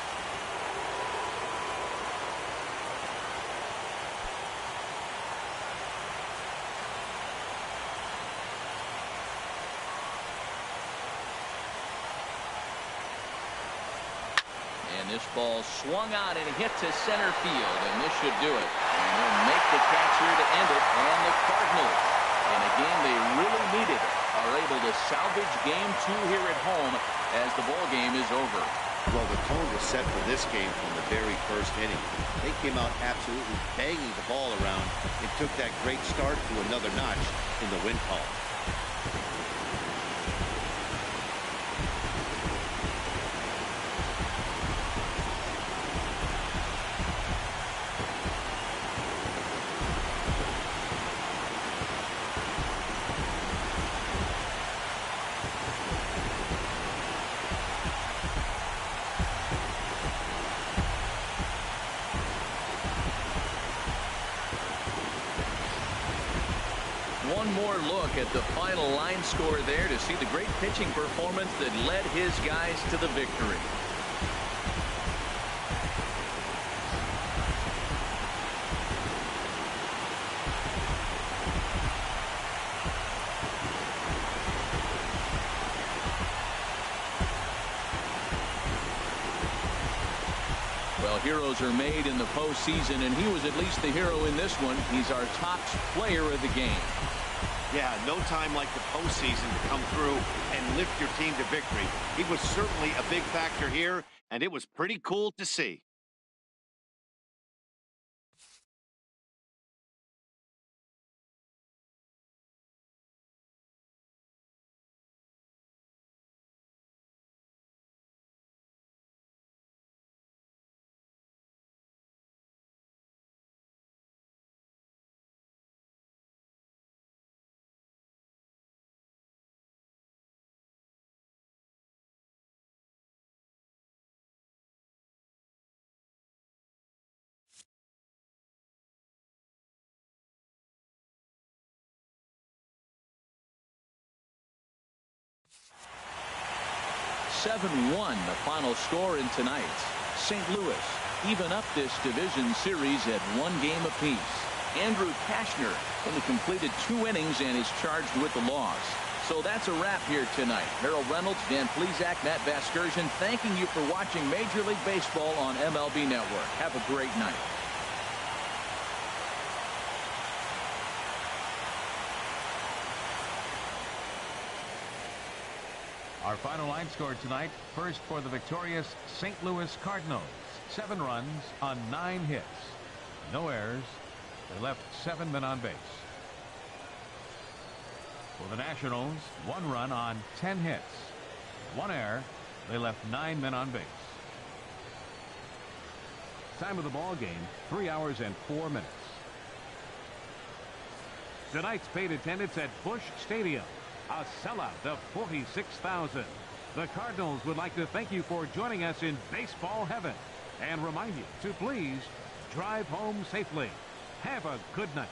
And this ball swung out and hit to center field, and this should do it. And he'll make the catch here to end it, and the Cardinals, and again they really needed it, are able to salvage game 2 here at home as the ball game is over. Well, the tone was set for this game from the very first inning. They came out absolutely banging the ball around and took that great start to another notch in the win column. One more look at the final line score there to see the great pitching performance that led his guys to the victory. Well, heroes are made in the postseason, and he was at least the hero in this one. He's our top player of the game. Yeah, no time like the postseason to come through and lift your team to victory. He was certainly a big factor here, and it was pretty cool to see. (7-1) the final score in tonight's. St. Louis even up this division series at 1 game apiece. Andrew Kashner only completed 2 innings and is charged with the loss. So that's a wrap here tonight. Harold Reynolds, Dan Plesac, Matt Vasgersian, thanking you for watching Major League Baseball on MLB Network. Have a great night. Our final line score tonight, first for the victorious St. Louis Cardinals. 7 runs on 9 hits. No errors. They left 7 men on base. For the Nationals, 1 run on 10 hits. 1 error. They left 9 men on base. Time of the ball game, 3 hours and 4 minutes. Tonight's paid attendance at Busch Stadium. A sellout of 46,000. The Cardinals would like to thank you for joining us in baseball heaven and remind you to please drive home safely. Have a good night.